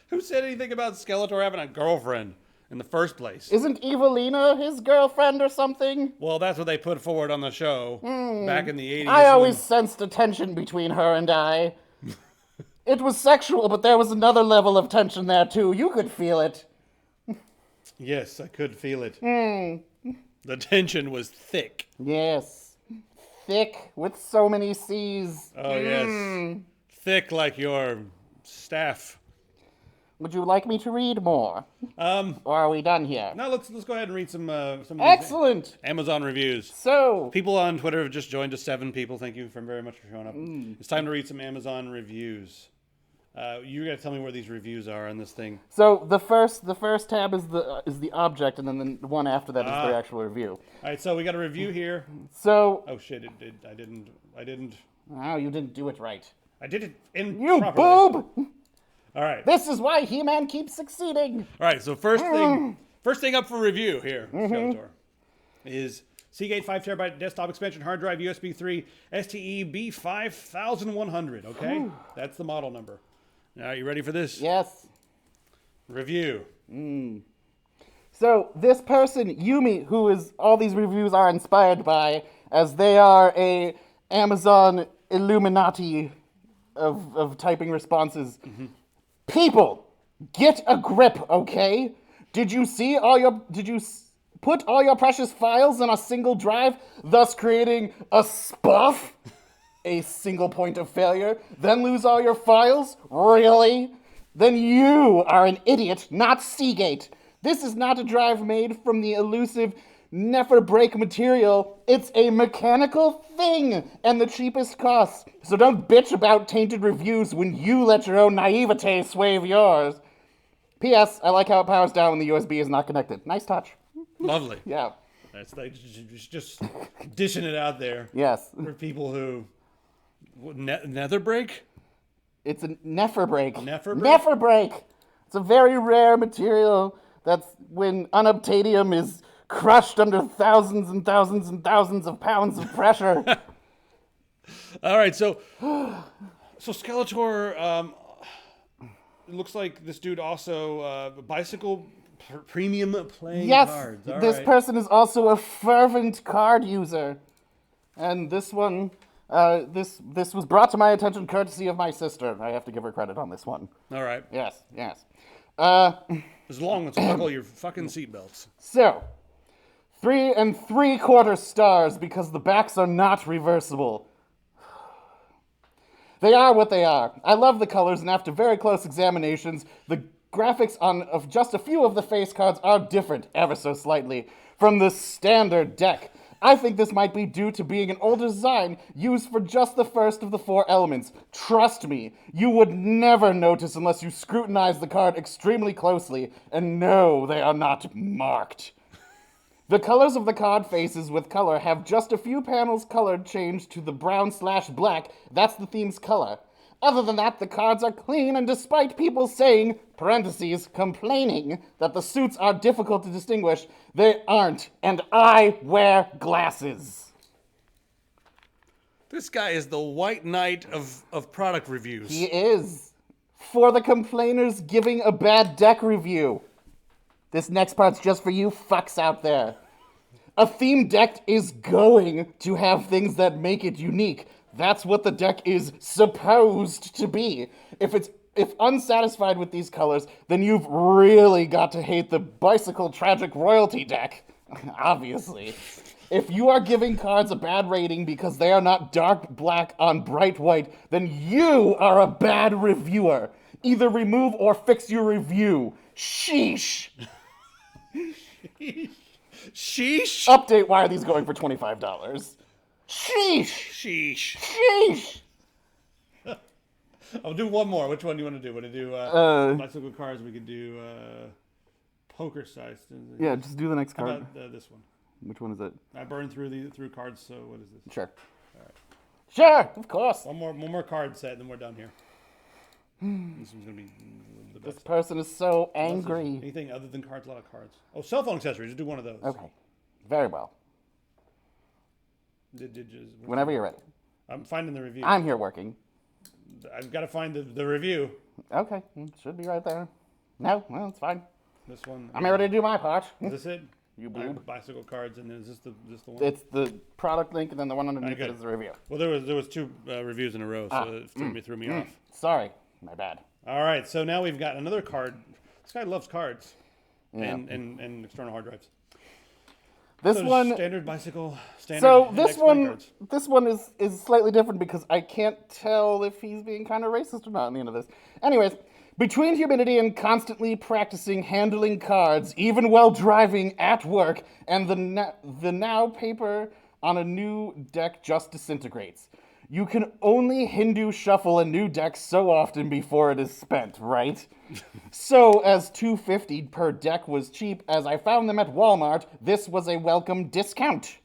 Who said anything about Skeletor having a girlfriend in the first place? Isn't Evelina his girlfriend or something? Well, that's what they put forward on the show back in the 80s. I always sensed a tension between her and I. It was sexual, but there was another level of tension there, too. You could feel it. Yes, I could feel it. The tension was thick. Yes. Thick with so many C's. Oh, yes. thick like your staff. Would you like me to read more? Or are we done here? No, let's go ahead and read some of these Excellent. Amazon reviews. So, People on Twitter have just joined us. 7 people. Thank you very much for showing up. It's time to read some Amazon reviews. You got to tell me where these reviews are on this thing. so the first tab is the object, and then the one after that is the actual review. All right, so we got a review here. So, Oh shit! I didn't. oh, you didn't do it right. I did it You improperly. boob! All right. This is why He-Man keeps succeeding. All right. So first thing up for review here, Skeletor, is Seagate 5 terabyte desktop expansion hard drive USB 3 STE B5100. Okay, that's the model number. Now, you ready for this? Yes. Review. So this person, Yumi, who is all these reviews are inspired by, as they are a Amazon Illuminati of typing responses. People, get a grip, okay? Did you put all your precious files in a single drive, thus creating a SPUF? A single point of failure, then lose all your files? Really? Then you are an idiot, not Seagate. This is not a drive made from the elusive never break material. It's a mechanical thing and the cheapest cost. So don't bitch about tainted reviews when you let your own naivete sway yours. P.S. I like how it powers down when the USB is not connected. Nice touch. Lovely. Yeah. That's like just dishing it out there Yes. for people who nether break. It's a nefer break. Nefer break? Nefer break. It's a very rare material that's when unobtainium is crushed under thousands and thousands and thousands of pounds of pressure. All right, so Skeletor. It looks like this dude also bicycle premium playing Yes, cards. All this right. person is also a fervent card user. And this one, this was brought to my attention courtesy of my sister. I have to give her credit on this one. All right. Yes, yes. As long as buckle your fucking seatbelts. So, 3 3/4 stars because the backs are not reversible. They are what they are. I love the colors, and after very close examinations, the graphics of just a few of the face cards are different, ever so slightly, from the standard deck. I think this might be due to being an older design used for just the first of the 4 elements. Trust me, you would never notice unless you scrutinize the card extremely closely, and no, they are not marked. The colors of the card faces with color have just a few panels colored changed to the brown/black. That's the theme's color. Other than that, the cards are clean, and despite people saying, parentheses, complaining, that the suits are difficult to distinguish, they aren't, and I wear glasses. This guy is the white knight of product reviews. He is. For the complainers giving a bad deck review. This next part's just for you fucks out there. A theme deck is going to have things that make it unique. That's what the deck is supposed to be. If unsatisfied with these colors, then you've really got to hate the Bicycle Tragic Royalty deck. Obviously. If you are giving cards a bad rating because they are not dark black on bright white, then you are a bad reviewer. Either remove or fix your review. Sheesh. Sheesh. Update, why are these going for $25? Sheesh. Sheesh. Sheesh. I'll do one more. Which one do you want to do? Want to do bicycle cards? We could do poker size. Yeah, just do the next How card. about this one? Which one is it? I burned through cards. So what is this? Sure. Sure, of course. One more card set, then we're done here. This one's gonna be the This best. person is so angry. Anything other than cards? A lot of cards. Oh, cell phone accessories. Just do one of those. Okay. Very well. Whenever you're ready. I'm finding the review. I'm here working. I've got to find the review. Okay, it should be right there. No, well, it's fine. This one. I'm ready to do my part. Is this it? You All right, boob. bicycle cards, and is this the one? It's the product link, and then the one underneath Okay. it is the review. Well, there was 2 reviews in a row, so it threw me off. Sorry, my bad. All right, so now we've got another card. This guy loves cards and external hard drives. This So one, standard bicycle, standard. so index this playing one, cards. this one is slightly different because I can't tell if he's being kind of racist or not at the end of this. Anyways, between humidity and constantly practicing handling cards, even while driving at work, and the now paper on a new deck just disintegrates. You can only Hindu shuffle a new deck so often before it is spent, right? So, as $2.50 per deck was cheap as I found them at Walmart, this was a welcome discount.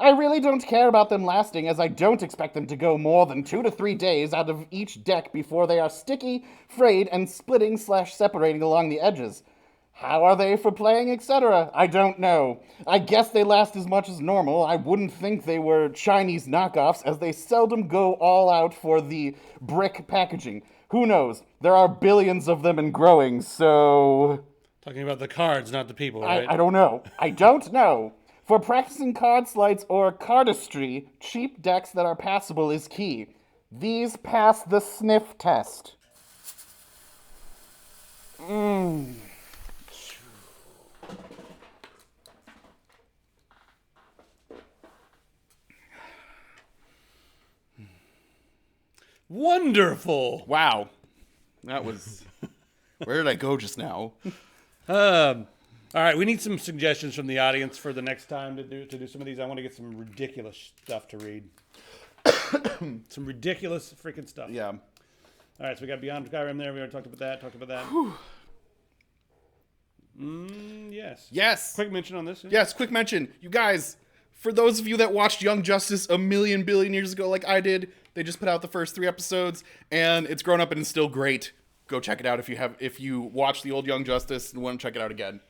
I really don't care about them lasting, as I don't expect them to go more than 2 to 3 days out of each deck before they are sticky, frayed, and splitting/separating along the edges. How are they for playing, etc.? I don't know. I guess they last as much as normal. I wouldn't think they were Chinese knockoffs, as they seldom go all out for the brick packaging. Who knows? There are billions of them and growing, so... Talking about the cards, not the people, right? I don't know. I don't know. For practicing card sleights or cardistry, cheap decks that are passable is key. These pass the sniff test. Wonderful. Wow. That was... Where did I go just now? All right, we need some suggestions from the audience for the next time to do some of these. I want to get some ridiculous stuff to read. Some ridiculous freaking stuff. Yeah. All right, so we got Beyond Skyrim there. We already talked about that. Yes. Yes. Quick mention on this. Yes, quick mention. You guys, for those of you that watched Young Justice a million billion years ago like I did, they just put out the first 3 episodes, and it's grown up and it's still great. Go check it out if you watched the old Young Justice and want to check it out again.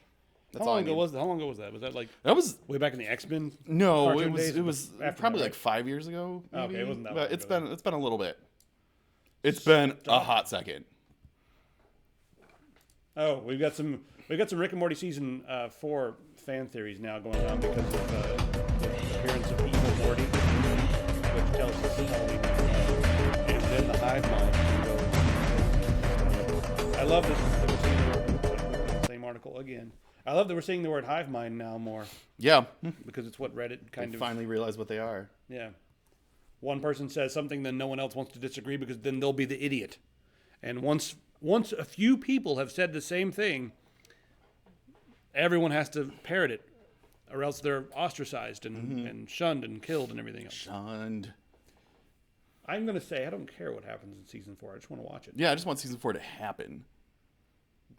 That's How all I long ago need. was that? How long ago was that? Was that like That was way back in the X-Men? no, cartoon days? it was After probably that, like 5 years ago. right? Maybe. Okay, it wasn't that But long it's ago. been a little bit. It's been a hot second. Oh, we've got some Rick and Morty season 4 fan theories now going on because of the appearance of evil Morty, which tells us that Halloween is in the hive mind. I love that we're seeing the same article again. I love that we're seeing the word hive mind now more Yeah. because it's what Reddit kind of Finally realize what they are. yeah. One person says something, then no one else wants to disagree because then they'll be the idiot. And once a few people have said the same thing, everyone has to parrot it, or else they're ostracized and shunned and killed and everything else. Shunned. I'm going to say I don't care what happens in season 4. I just want to watch it. Yeah, I just want season 4 to happen.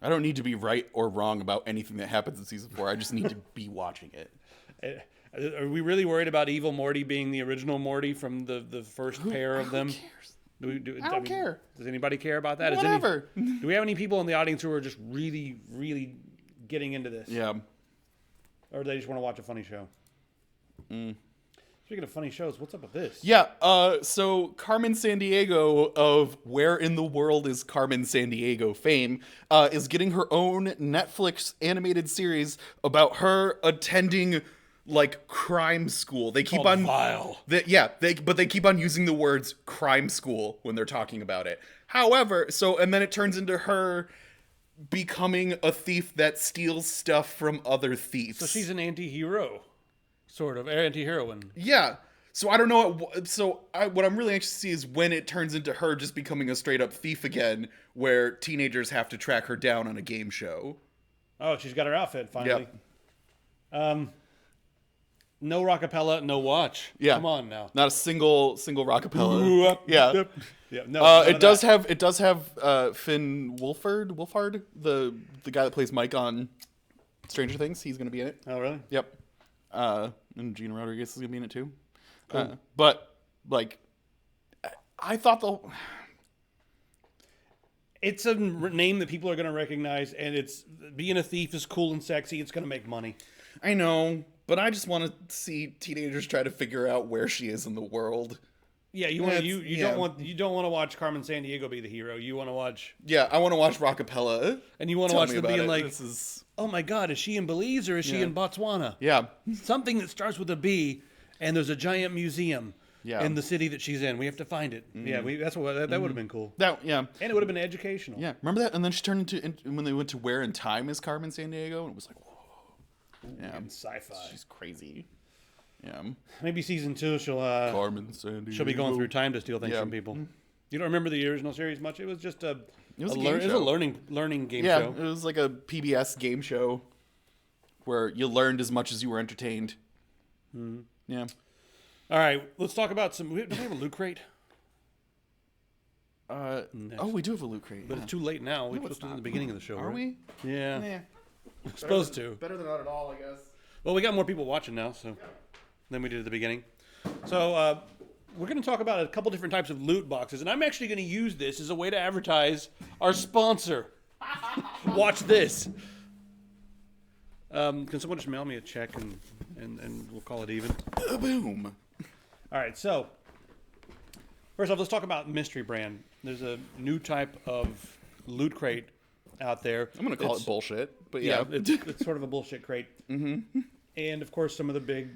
I don't need to be right or wrong about anything that happens in season 4. I just need to be watching it. Are we really worried about evil Morty being the original Morty from the first pair of them? Cares? I don't care. Does anybody care about that? Whatever. Do we have any people in the audience who are just really, really getting into this? Yeah. Or do they just want to watch a funny show? Speaking of funny shows, what's up with this? Yeah, so Carmen Sandiego of Where in the World is Carmen Sandiego fame is getting her own Netflix animated series about her attending like crime school. They keep on Vile. but they keep on using the words crime school when they're talking about it. However, and then it turns into her becoming a thief that steals stuff from other thieves. So she's an anti-hero, sort of, anti-heroine. Yeah. So I don't know. What I'm really anxious to see is when it turns into her just becoming a straight up thief again, where teenagers have to track her down on a game show. Oh, she's got her outfit finally. No rockapella, no watch. Yeah. Come on now. Not a single rockapella. Yeah. Yeah. No. It does have Finn Wolfhard, the guy that plays Mike on Stranger Things. He's going to be in it. Oh, really? Yep. And Gina Rodriguez is going to be in it too. Cool. But like, I thought it's a name that people are going to recognize, and it's being a thief is cool and sexy. It's going to make money. I know, but I just want to see teenagers try to figure out where she is in the world. Yeah, you don't want to watch Carmen Sandiego be the hero. You want to watch. Yeah, I want to watch Rockapella. And you want to watch them being like, this is... oh my God, is she in Belize or is she in Botswana? Yeah. Something that starts with a B, and there's a giant museum Yeah. in the city that she's in. We have to find it. Yeah, that would have been cool. Yeah. And it would have been educational. Yeah. Remember that? And then she turned into when they went to Where in Time is Carmen Sandiego, and it was like, whoa. Yeah. And sci-fi. She's crazy. Yeah. Maybe season 2 she'll Carmen Sandiego. she'll be going through time to steal things Yeah. from people. You don't remember the original series much? It was just a was a a game show. learning game Yeah, show. it was like a PBS game show where you learned as much as you were entertained. Yeah. All right, let's talk about some. Do we have a loot crate? Oh, we do have a loot crate. But it's too late now. We're supposed to do it in the beginning of the show, Are right? we? Yeah, Yeah. we're supposed to. Better than not at all, I guess. Well, we got more people watching now, so than we did at the beginning. So we're going to talk about a couple different types of loot boxes, and I'm actually going to use this as a way to advertise our sponsor. Watch this. Can someone just mail me a check and we'll call it even? Boom. All right, so first off, let's talk about Mystery Brand. There's a new type of loot crate out there. I'm gonna call it bullshit, but yeah. It's sort of a bullshit crate. Mm-hmm. And of course, some of the big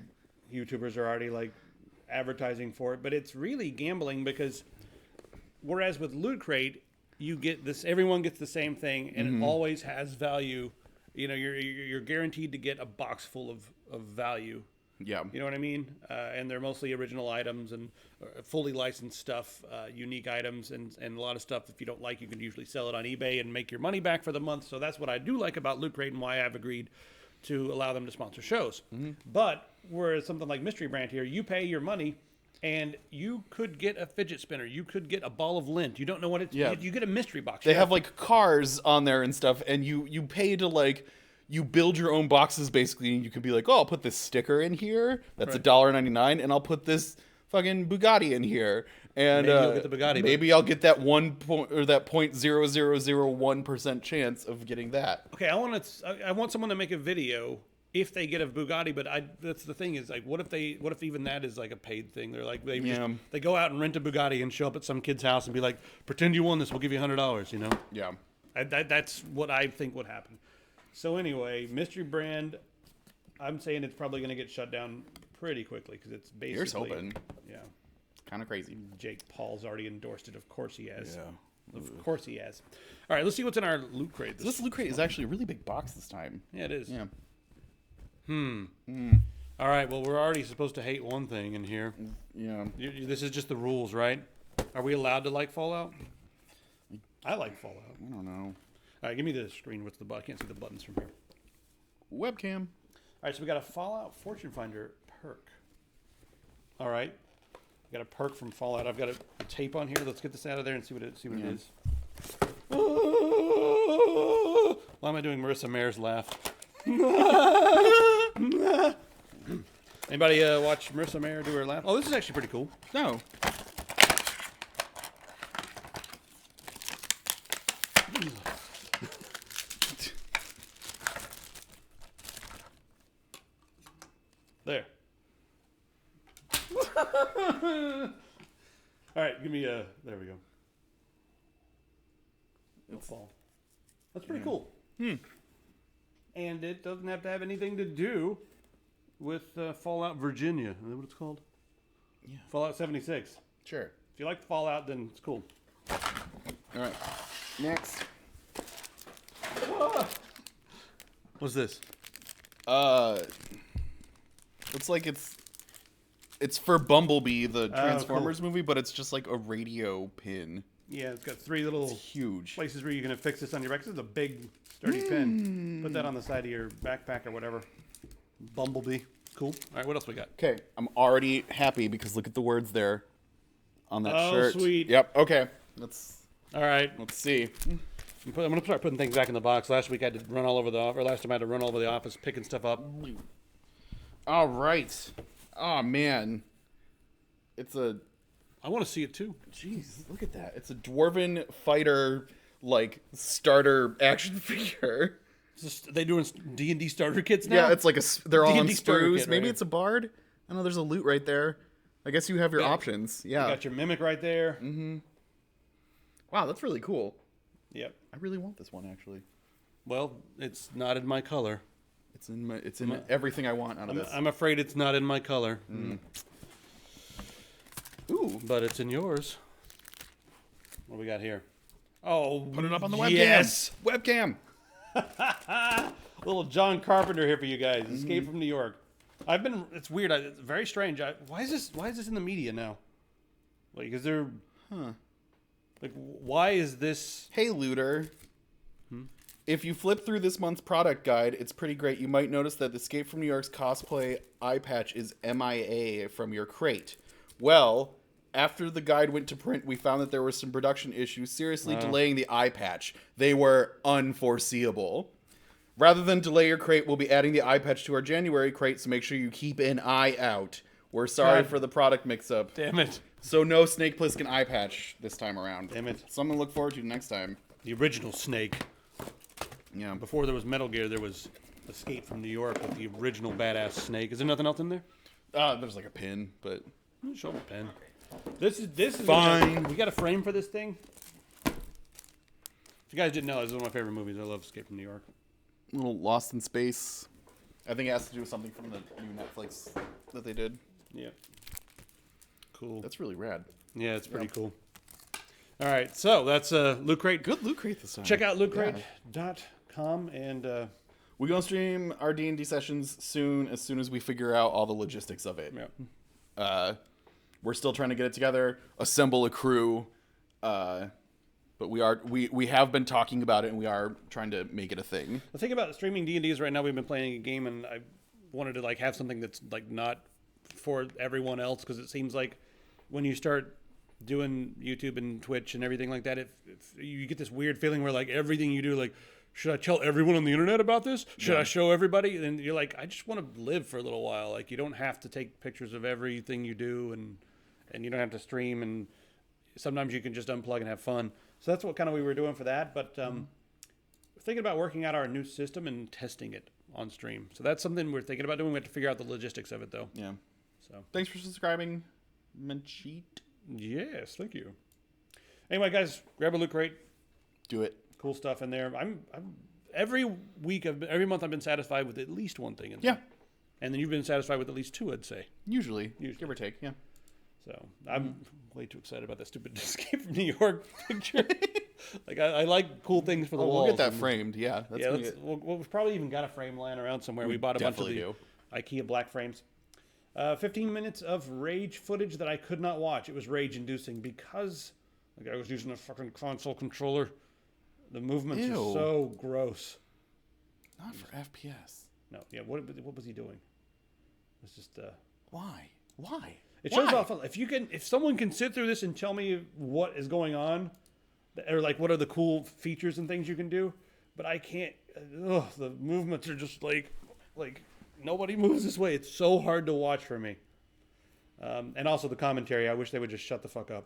YouTubers are already like advertising for it, but it's really gambling because whereas with Loot Crate, you get this, everyone gets the same thing, and it always has value. You know, you're guaranteed to get a box full of value. Yeah. You know what I mean? And they're mostly original items and fully licensed stuff, unique items, and a lot of stuff. If you don't like, you can usually sell it on eBay and make your money back for the month. So that's what I do like about Loot Crate and why I've agreed to allow them to sponsor shows. But whereas something like Mystery Brand here, you pay your money, and you could get a fidget spinner. You could get a ball of lint. You don't know what it's. Yeah. You get a mystery box. They have like cars on there and stuff, and you pay to like you build your own boxes basically, and you can be like, oh, I'll put this sticker in here. That's $1.99, and I'll put this fucking Bugatti in here. And Maybe you'll get the Bugatti, Maybe I'll get that 0.0001% chance of getting that. Okay, I want someone to make a video if they get a Bugatti, but that's the thing is like, what if even that is like a paid thing? They're like they go out and rent a Bugatti and show up at some kid's house and be like, pretend you won this, we'll give you $100. You know? Yeah. That's what I think would happen. So anyway, Mystery Brand, I'm saying it's probably going to get shut down pretty quickly because it's basically. Here's hoping. Yeah. Kind of crazy. Jake Paul's already endorsed it. Of course he has. Yeah. Of course he has. All right, let's see what's in our loot crate. This loot crate is actually a really big box this time. Yeah, it is. Yeah. All right, well, we're already supposed to hate one thing in here. Yeah. This is just the rules, right? Are we allowed to like Fallout? I like Fallout. I don't know. All right, give me the screen. What's the button? I can't see the buttons from here. Webcam. All right, so we got a Fallout Fortune Finder perk. All right, we got a perk from Fallout. I've got a tape on here. Let's get this out of there and see what it is. Why am I doing Marissa Mayer's laugh? Anybody watch Marissa Mayer do her laugh? Oh, this is actually pretty cool. No. There. All right, give me a. There we go. It'll fall. That's pretty cool. And it doesn't have to have anything to do with Fallout Virginia. Is that what it's called? Yeah. Fallout 76. Sure. If you like Fallout, then it's cool. All right. Next. What's this? Looks like it's for Bumblebee, the Transformers cool. movie, but it's just like a radio pin. Yeah, it's got three little Huge. places where you're going to fix this on your back. This is a big, sturdy pin. Put that on the side of your backpack or whatever. Bumblebee. Cool. All right, what else we got? Okay, I'm already happy because look at the words there on that Oh, shirt. sweet. Yep. Okay. Let's All right. see. I'm going to start putting things back in the box. Last week I had to run all over the office. Or last time I had to run all over the office picking stuff up. All right. Oh man, it's a. I want to see it too. Jeez, look at that. It's a dwarven fighter like starter action figure. They doing D&D starter kits now? Yeah, it's like they're all on D&D starter screws. kit, Maybe right? it's a bard. I know there's a loot right there. I guess you have your options. Yeah. You got your mimic right there. Wow, that's really cool. Yep. I really want this one actually. Well, it's not in my color. It's in everything I want out of this. I'm afraid it's not in my color. Ooh, But it's in yours. What do we got here? Oh, put it up on the webcam. Yes. Webcam. little John Carpenter here for you guys. Escape from New York. It's weird. It's very strange. Why is this in the media now? Like, is there? Like, why is this? Hey, Looter. If you flip through this month's product guide, it's pretty great. You might notice that Escape from New York's cosplay eye patch is MIA from your crate. Well, after the guide went to print, we found that there were some production issues seriously delaying the eye patch. They were unforeseeable. Rather than delay your crate, we'll be adding the eye patch to our January crate, so make sure you keep an eye out. We're sorry for the product mix-up. Damn it. So no Snake Plissken eye patch this time around. Damn it. Something to look forward to next time. The original Snake. Yeah. Before there was Metal Gear, there was Escape from New York with the original badass Snake. Is there nothing else in there? There's like a pin, but... Show me a pen. This is Fine. We got a frame for this thing. If you guys didn't know, this is one of my favorite movies. I love Escape from New York. A little Lost in Space. I think it has to do with something from the new Netflix that they did. Yeah. Cool. That's really rad. Yeah, it's pretty cool. All right, so that's Loot Crate. Good Loot Crate this time. Check out lootcrate.com and We're going to stream our D&D sessions soon as we figure out all the logistics of it. yeah. We're still trying to get it together, assemble a crew, but we have been talking about it, and we are trying to make it a thing. The thing about streaming D&D is right now we've been playing a game, and I wanted to have something that's not for everyone else, because it seems like when you start doing YouTube and Twitch and everything like that, if you get this weird feeling where everything you do, should I tell everyone on the internet about this? Should I show everybody? And you're like, I just want to live for a little while. You don't have to take pictures of everything you do, and you don't have to stream, and sometimes you can just unplug and have fun. So that's what kind of we were doing for that. But thinking about working out our new system and testing it on stream. So that's something we're thinking about doing. We have to figure out the logistics of it, though. Yeah. So Thanks for subscribing, Mencheet. yes, thank you. Anyway, guys, grab a Loot Crate. Do it. Cool stuff in there. I'm every month I've been satisfied with at least one thing in there. Yeah. And then you've been satisfied with at least two, I'd say. Usually. Give or take, yeah. So I'm way too excited about that stupid Escape from New York picture. I like cool things for the walls. We'll get that framed, yeah. We've probably even got a frame lying around somewhere. We bought a bunch of the IKEA black frames. 15 minutes of rage footage that I could not watch. It was rage-inducing because I was using a fucking console controller. The movements are so gross. Not for FPS. No, yeah. What was he doing? It's just Why? It shows off. If someone can sit through this and tell me what is going on, or what are the cool features and things you can do, but I can't. The movements are just like nobody moves this way. It's so hard to watch for me. And also the commentary. I wish they would just shut the fuck up.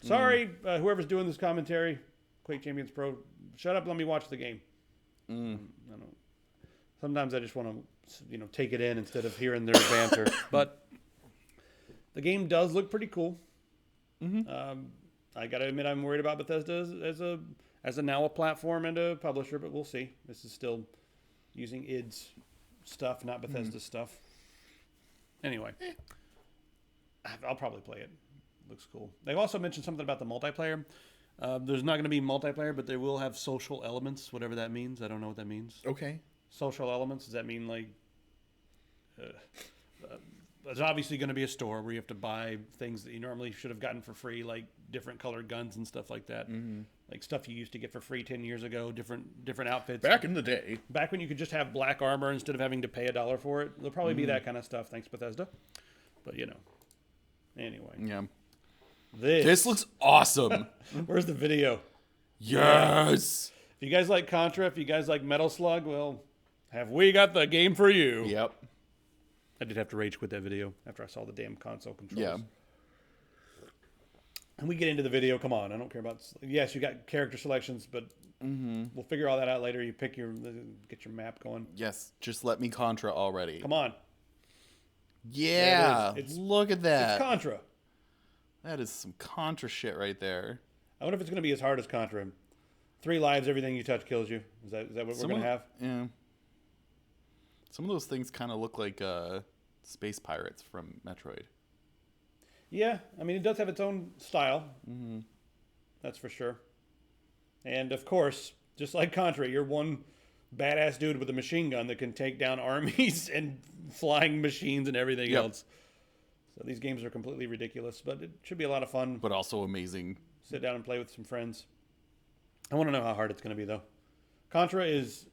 Sorry, whoever's doing this commentary, Quake Champions Pro, shut up. Let me watch the game. I don't. Sometimes I just want to, take it in instead of hearing their banter. But the game does look pretty cool. I got to admit, I'm worried about Bethesda as a now a platform and a publisher, but we'll see. This is still using id's stuff, not Bethesda's stuff. Anyway, I'll probably play it. Looks cool. They also mentioned something about the multiplayer. There's not going to be multiplayer, but they will have social elements, whatever that means. I don't know what that means. Okay. Social elements, does that mean there's obviously going to be a store where you have to buy things that you normally should have gotten for free, like different colored guns and stuff like that. Like stuff you used to get for free 10 years ago, different outfits. Back in the day. Back when you could just have black armor instead of having to pay $1 for it. There'll probably be that kind of stuff, thanks Bethesda. But, anyway. Yeah. This looks awesome. Where's the video? Yes. If you guys like Contra, if you guys like Metal Slug, well, have we got the game for you? Yep. I did have to rage quit that video after I saw the damn console controls. Yeah. And we get into the video. Come on, I don't care about. Yes, you got character selections, but we'll figure all that out later. You get your map going. Yes, just let me Contra already. Come on. Yeah, look at that. It's Contra. That is some Contra shit right there. I wonder if it's going to be as hard as Contra. 3 lives, everything you touch kills you. Is that what we're going to have? Yeah. Some of those things kind of look like space pirates from Metroid. Yeah, I mean, it does have its own style. That's for sure. And, of course, just like Contra, you're one badass dude with a machine gun that can take down armies and flying machines and everything else. So these games are completely ridiculous, but it should be a lot of fun. But also amazing. Sit down and play with some friends. I want to know how hard it's going to be, though. Contra is...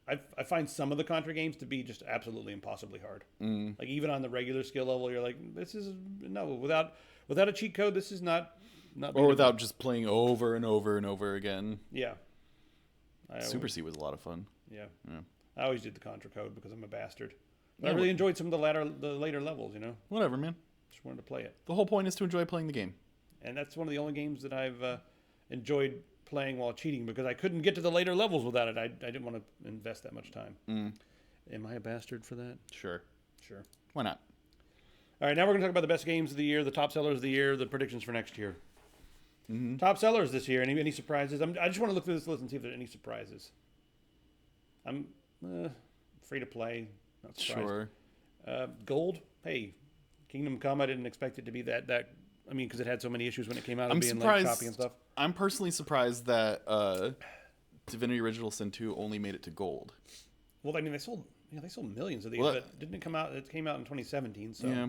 I find some of the Contra games to be just absolutely impossibly hard. Like, even on the regular skill level, you're like, this is... No, without a cheat code, this is not or without just playing over and over and over again. Yeah. Super C was a lot of fun. Yeah. I always did the Contra code because I'm a bastard. But I really enjoyed some of the later levels, you know? Whatever, man. Just wanted to play it. The whole point is to enjoy playing the game. And that's one of the only games that I've enjoyed playing while cheating because I couldn't get to the later levels without it. I didn't want to invest that much time. Am I a bastard for that? Sure. Why not? All right, now we're going to talk about the best games of the year, the top sellers of the year, the predictions for next year. Top sellers this year. Any surprises? I just want to look through this list and see if there's any surprises. I'm free to play. Not surprised. Sure. Gold. Hey, Kingdom Come. I didn't expect it to be that. I mean, because it had so many issues when it came out. I'm being surprised. Like copy and stuff. I'm personally surprised that Divinity Original Sin 2 only made it to gold. Well, I mean, they sold millions of these, but didn't it come out? It came out in 2017, so Yeah.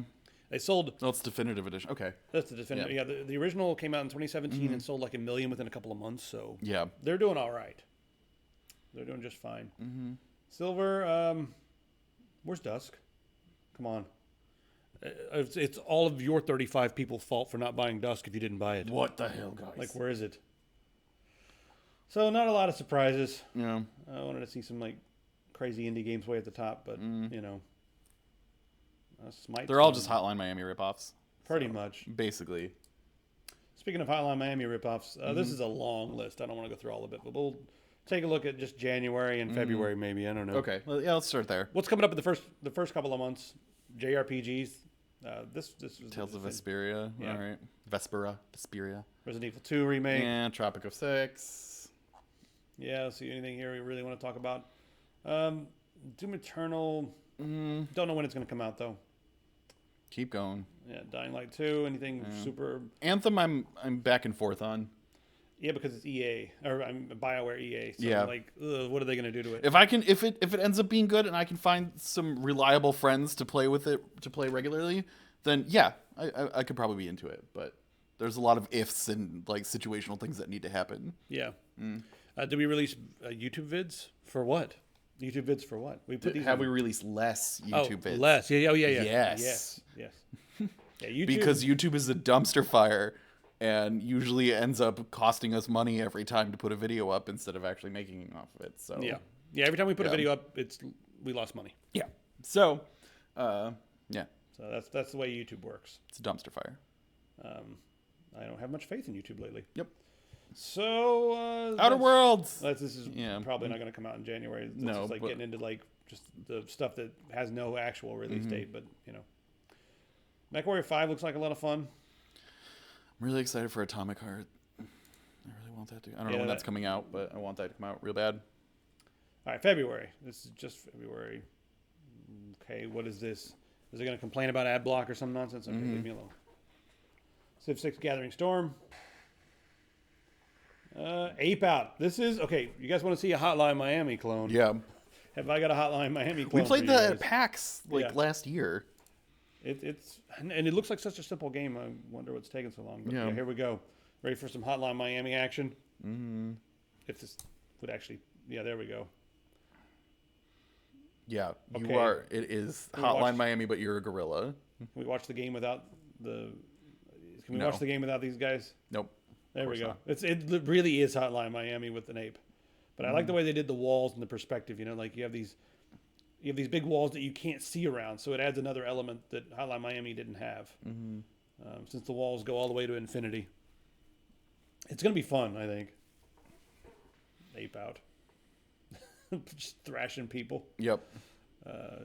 they sold. No, it's definitive edition. Okay. That's the definitive. Yeah, the original came out in 2017 and sold like 1 million within a couple of months. So Yeah. they're doing all right. They're doing just fine. Silver. Where's Dusk? Come on. It's all of your 35 people's fault for not buying Dusk if you didn't buy it. What the hell, guys? Like, where is it? So not a lot of surprises. Yeah. I wanted to see some like crazy indie games way at the top, but you know, Smite. They're all just Hotline Miami ripoffs. Pretty much. Basically. Speaking of Hotline Miami ripoffs, this is a long list. I don't want to go through all of it, but we'll take a look at just January and February, maybe. I don't know. Okay. Well, yeah, let's start there. What's coming up in the first couple of months? JRPGs. This was Tales of Vesperia. Yeah. All right. Vesperia. Resident Evil 2 remake. And Tropic of 6. Yeah. Let's see anything here we really want to talk about. Doom Eternal. Don't know when it's going to come out though. Keep going. Yeah. Dying Light 2. Anything super. Anthem, I'm back and forth on. Yeah, because it's EA or I'm BioWare EA. So Yeah. I'm like, what are they going to do to it? If it ends up being good and I can find some reliable friends to play with it to play regularly, then yeah, I could probably be into it. But there's a lot of ifs and like situational things that need to happen. Yeah. Did we release YouTube vids for what? YouTube vids for what? We put these. Have we released less YouTube vids? Less. Yeah. Oh yeah. Yeah. Yes. Yes. Yeah. YouTube. Because YouTube is a dumpster fire and usually ends up costing us money every time to put a video up instead of actually making off of it. So Yeah. Every time we put a video up, we lost money. yeah. So yeah, So that's the way YouTube works. it's a dumpster fire. I don't have much faith in YouTube lately. Yep. So Outer Worlds. This is Yeah. probably not going to come out in January. This No, is like but- getting into like just the stuff that has no actual release date, but you know. MechWarrior 5 looks like a lot of fun. I'm really excited for Atomic Heart. I really want that to. I don't know when that's coming out, but I want that to come out real bad. All right, February. This is just February. Okay, what is this? Is it going to complain about ad block or some nonsense? Okay, leave me alone. Civ 6 Gathering Storm. Ape Out. This is okay. You guys want to see a Hotline Miami clone? Yeah. Have I got a Hotline Miami clone? We played for you that at guys? PAX Yeah. last year. It's and it looks like such a simple game. I wonder what's taking so long. But Yeah. here we go. Ready for some Hotline Miami action? If this would actually, yeah, there we go. Yeah, Okay. you are. It is We Hotline watched- Miami, but you're a gorilla. Can we watch the game without the? Can we No. watch the game without these guys? Nope. There we course go. not. It really is Hotline Miami with an ape. But I like Mm. the way they did the walls and the perspective. You know, like you have these big walls that you can't see around, so it adds another element that Hotline Miami didn't have. Mm-hmm. Since the walls go all the way to infinity, it's gonna be fun. I think. Ape Out. Just thrashing people. Yep.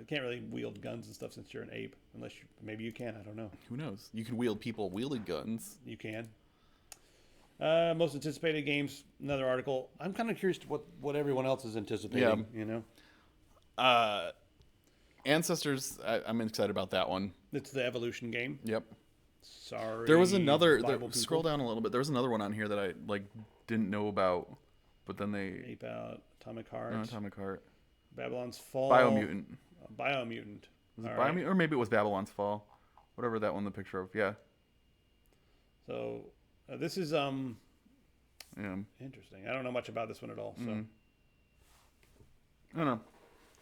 Can't really wield guns and stuff since you're an ape, unless maybe you can. I don't know. Who knows? You can wield people wielding guns. You can. Most anticipated games. Another article. I'm kind of curious to what everyone else is anticipating. Yeah. You know, Ancestors. I'm excited about that one. it's the evolution game. Yep. Sorry. There was another. Bible Scroll people. down a little bit. There was another one on here that I didn't know about, but then they Ape Out, Atomic Heart. Atomic Heart. Babylon's Fall. Biomutant. Biomutant. Was it All right. Biomutant? Or maybe it was Babylon's Fall. Whatever that one, the picture of. Yeah. So this is Yeah. interesting. I don't know much about this one at all. So I don't know.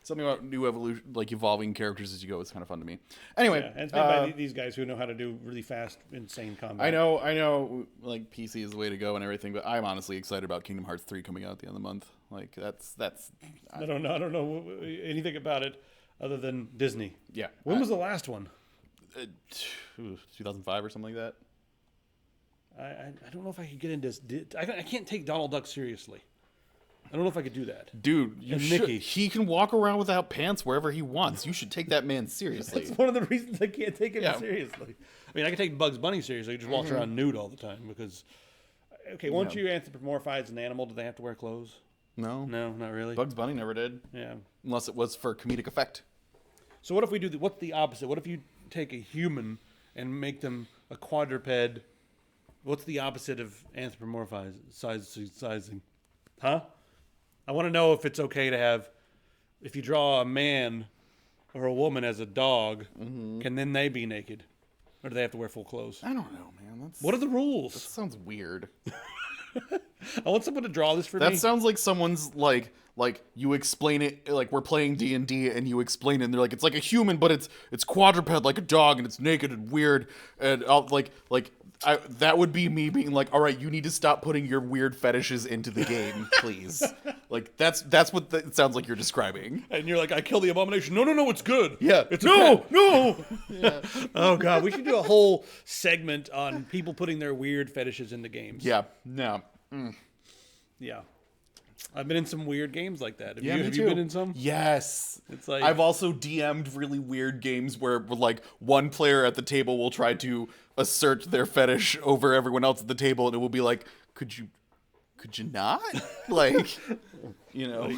Something about new evolution, like evolving characters as you go, is kind of fun to me. Anyway, yeah, and it's made by these guys who know how to do really fast, insane combat. I know, like PC is the way to go and everything, but I'm honestly excited about Kingdom Hearts 3 coming out at the end of the month. Like that's. I don't know anything about it other than Disney. Yeah. When was the last one? 2005 or something like that. I don't know if I could get into. I can't take Donald Duck seriously. I don't know if I could do that. Dude, you And should. Mickey. He can walk around without pants wherever he wants. You should take that man seriously. That's one of the reasons I can't take him Yeah. seriously. I mean, I can take Bugs Bunny seriously. He just walks around nude all the time because. Okay, once you anthropomorphize an animal, do they have to wear clothes? No. No, not really. Bugs Bunny never did. Yeah. Unless it was for comedic effect. So what if we do? What's the opposite? What if you take a human and make them a quadruped? What's the opposite of anthropomorphizing? Huh? I want to know if it's okay to have, if you draw a man or a woman as a dog, can then they be naked? Or do they have to wear full clothes? I don't know, man. What are the rules? That sounds weird. I want someone to draw this for That me. sounds like someone's like you explain it, like we're playing D&D and you explain it and they're like, it's like a human, but it's quadruped like a dog and it's naked and weird. And I'll that would be me being like, all right, you need to stop putting your weird fetishes into the game, please. Like that's what it sounds like you're describing. And you're like, I killed the abomination. No, it's good. Yeah. It's No. Yeah. Oh god, we should do a whole segment on people putting their weird fetishes into games. Yeah. No. Yeah. I've been in some weird games like that. Have Yeah, you, me have too. you been in some? Yes. It's like I've also DM'd really weird games where like one player at the table will try to assert their fetish over everyone else at the table, and it will be like, could you not? Like, you know.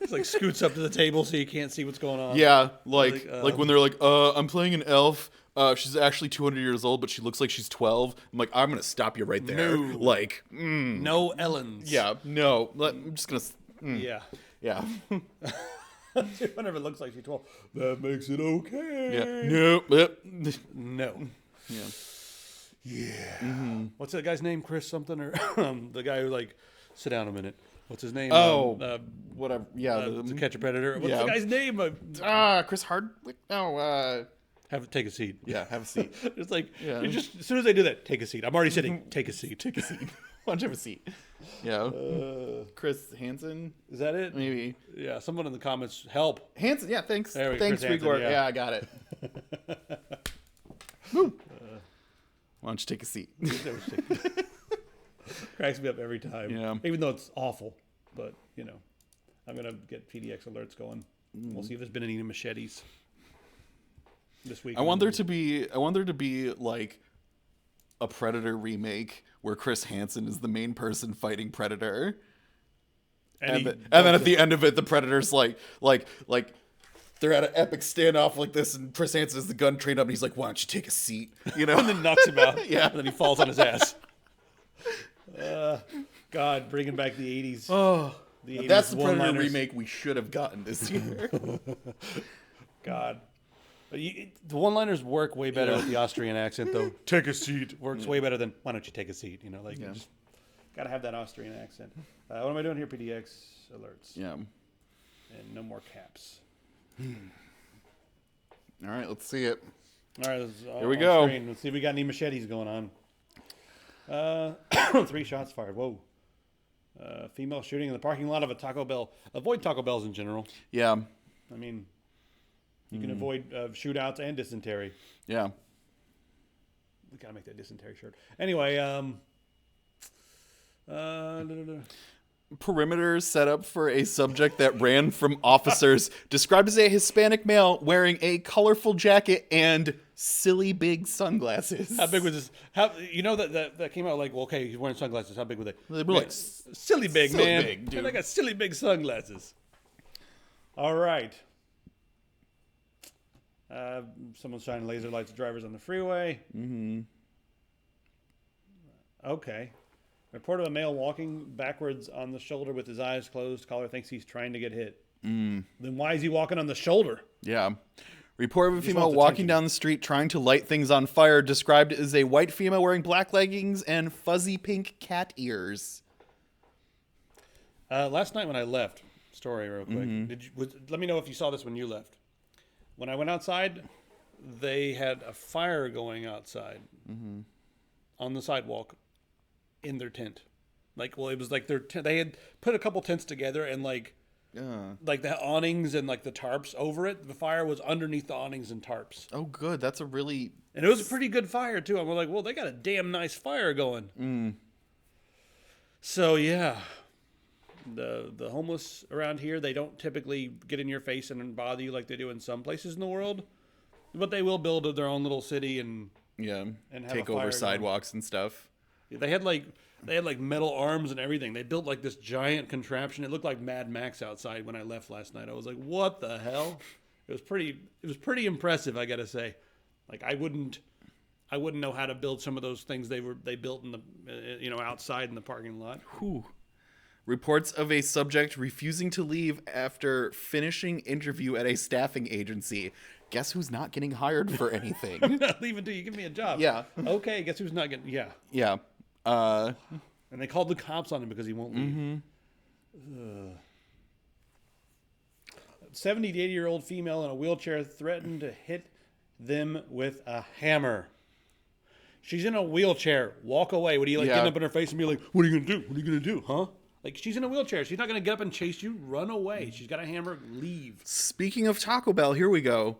it's like scoots up to the table so you can't see what's going on. Yeah, like Like, when they're like, I'm playing an elf. She's actually 200 years old, but she looks like she's 12. I'm like, I'm gonna stop you right there. No. Like, No Ellens. yeah, no. I'm just gonna. Yeah. Yeah. Whenever it looks like she's 12, that makes it okay. Yeah. No. Yep. No. Yeah. Yeah. What's that guy's name? Chris something or the guy who like sit down a minute. What's his name? Oh, whatever. Yeah. To Catch a Predator. What's yeah. the guy's name? Chris Hardwick. No. Take a seat. Yeah. Have a seat. It's like Yeah. you just as soon as I do that, take a seat. I'm already sitting. Take a seat. Take a seat. Why don't you have a seat? Yeah. Chris Hansen. Is that it? Maybe. Yeah. Someone in the comments, help. Hansen. Yeah. Thanks. There we go, Thanks, Chris Hansen, Rigor. yeah. Yeah, I got it. Woo. Why don't you take a seat? Cracks me up every time. Yeah. Even though it's awful, but you know, I'm gonna get PDX alerts going. We'll see if there's been any machetes this week. I want there to be like a Predator remake where Chris Hansen is the main person fighting Predator. And then at the end of it, the Predator's like they're at an epic standoff like this, and Chris Hansen has the gun trained up, and he's like, "Why don't you take a seat?" You know, and then knocks him out. Yeah. And then he falls on his ass. God, bringing back the 80s. Oh, the 80s that's the Predator one-liners. remake we should have gotten this year. God. But the one-liners work way better with the Austrian accent, though. Take a seat works way better than, why don't you take a seat? You know, like, you just got to have that Austrian accent. What am I doing here? PDX alerts. Yeah. And no more caps. All right, let's see it. All right, Here we go. Screen. Let's see if we got any machetes going on. 3 shots fired. Whoa. Female shooting in the parking lot of a Taco Bell. Avoid Taco Bells in general. Yeah. I mean, you can avoid shootouts and dysentery. Yeah. We gotta make that dysentery shirt. Anyway, Perimeter set up for a subject that ran from officers described as a Hispanic male wearing a colorful jacket and silly big sunglasses. How big was this? How you know that came out like, well, okay, he's wearing sunglasses. How big were they? They were like silly big, silly man. big, dude. And I got silly big sunglasses. All right. Someone's shining laser lights at drivers on the freeway. Mm-hmm. Okay. Report of a male walking backwards on the shoulder with his eyes closed. Caller thinks he's trying to get hit. Then why is he walking on the shoulder? Yeah. Report of a female wants walking attention. down the street trying to light things on fire, described as a white female wearing black leggings and fuzzy pink cat ears. Last night when I left, story real quick. Let me know if you saw this when you left. When I went outside, they had a fire going outside on the sidewalk in their tent. Like, well, it was like they had put a couple tents together and like the awnings and like the tarps over it. The fire was underneath the awnings and tarps. Oh, good. That's a really... And it was a pretty good fire, too. And we're like, well, they got a damn nice fire going. So, yeah. The homeless around here, they don't typically get in your face and bother you like they do in some places in the world. But they will build their own little city and and have take a fire over going. sidewalks and stuff. They had like metal arms and everything. They built like this giant contraption. It looked like Mad Max outside when I left last night. I was like, what the hell? It was pretty impressive, I gotta say. Like I wouldn't know how to build some of those things they built in the outside in the parking lot. Whew. Reports of a subject refusing to leave after finishing interview at a staffing agency. Guess who's not getting hired for anything? I'm not leaving until you give me a job. Yeah. Okay, guess who's not getting... Yeah. Yeah. And they called the cops on him because he won't leave. 70 to 80-year-old female in a wheelchair threatened to hit them with a hammer. She's in a wheelchair. Walk away. What are you like getting up in her face and be like, what are you going to do? What are you going to do, huh? Like, she's in a wheelchair. She's not going to get up and chase you. Run away. She's got a hammer. Leave. Speaking of Taco Bell, here we go.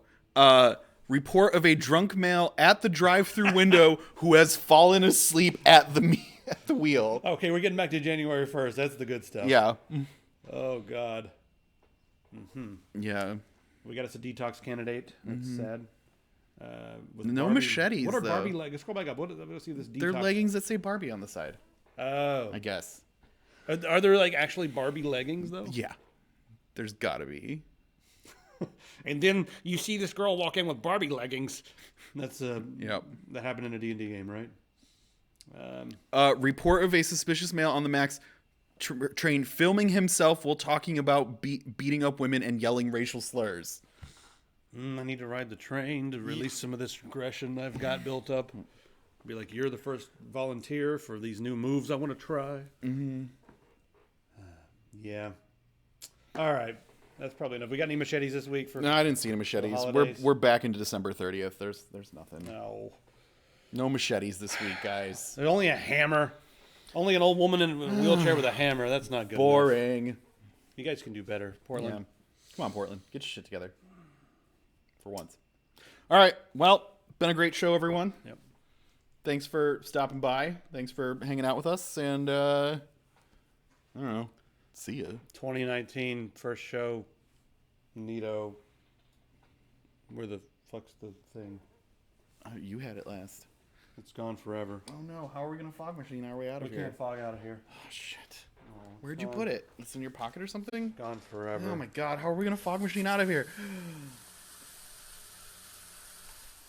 Report of a drunk male at the drive-thru window who has fallen asleep at the wheel. Okay, we're getting back to January 1st. That's the good stuff. Yeah. Oh, God. Yeah. We got us a detox candidate. That's sad. With No Barbie. machetes, What are though. Barbie leggings? Scroll back up. Let's see this detox. They're leggings that say Barbie on the side, Oh. I guess. Are there like actually Barbie leggings though? Yeah. There's gotta be. And then you see this girl walk in with Barbie leggings. That's Yep. that happened in a D&D game, right? Report of a suspicious male on the Max train filming himself while talking about beating up women and yelling racial slurs. I need to ride the train to release some of this aggression I've got built up. Be like, you're the first volunteer for these new moves I want to try. Yeah. All right. That's probably enough. We got any machetes this week for? No, I didn't see any machetes. holidays? We're back into December 30th. There's nothing. No. Machetes this week, guys. There's only a hammer. Only an old woman in a wheelchair with a hammer. That's not good. Boring. enough. You guys can do better, Portland. Yeah. Come on, Portland. Get your shit together. For once. All right. Well, been a great show, everyone. Yep. Thanks for stopping by. Thanks for hanging out with us. And, I don't know. See ya. 2019 first show. Neato. Where the fuck's the thing? You had it last. It's gone forever. Oh, no. How are we going to fog machine our way out of We here? can't fog out of here. Oh, shit. Where'd you put it? It's in your pocket or something? Gone forever. Oh, my God. How are we going to fog machine out of here?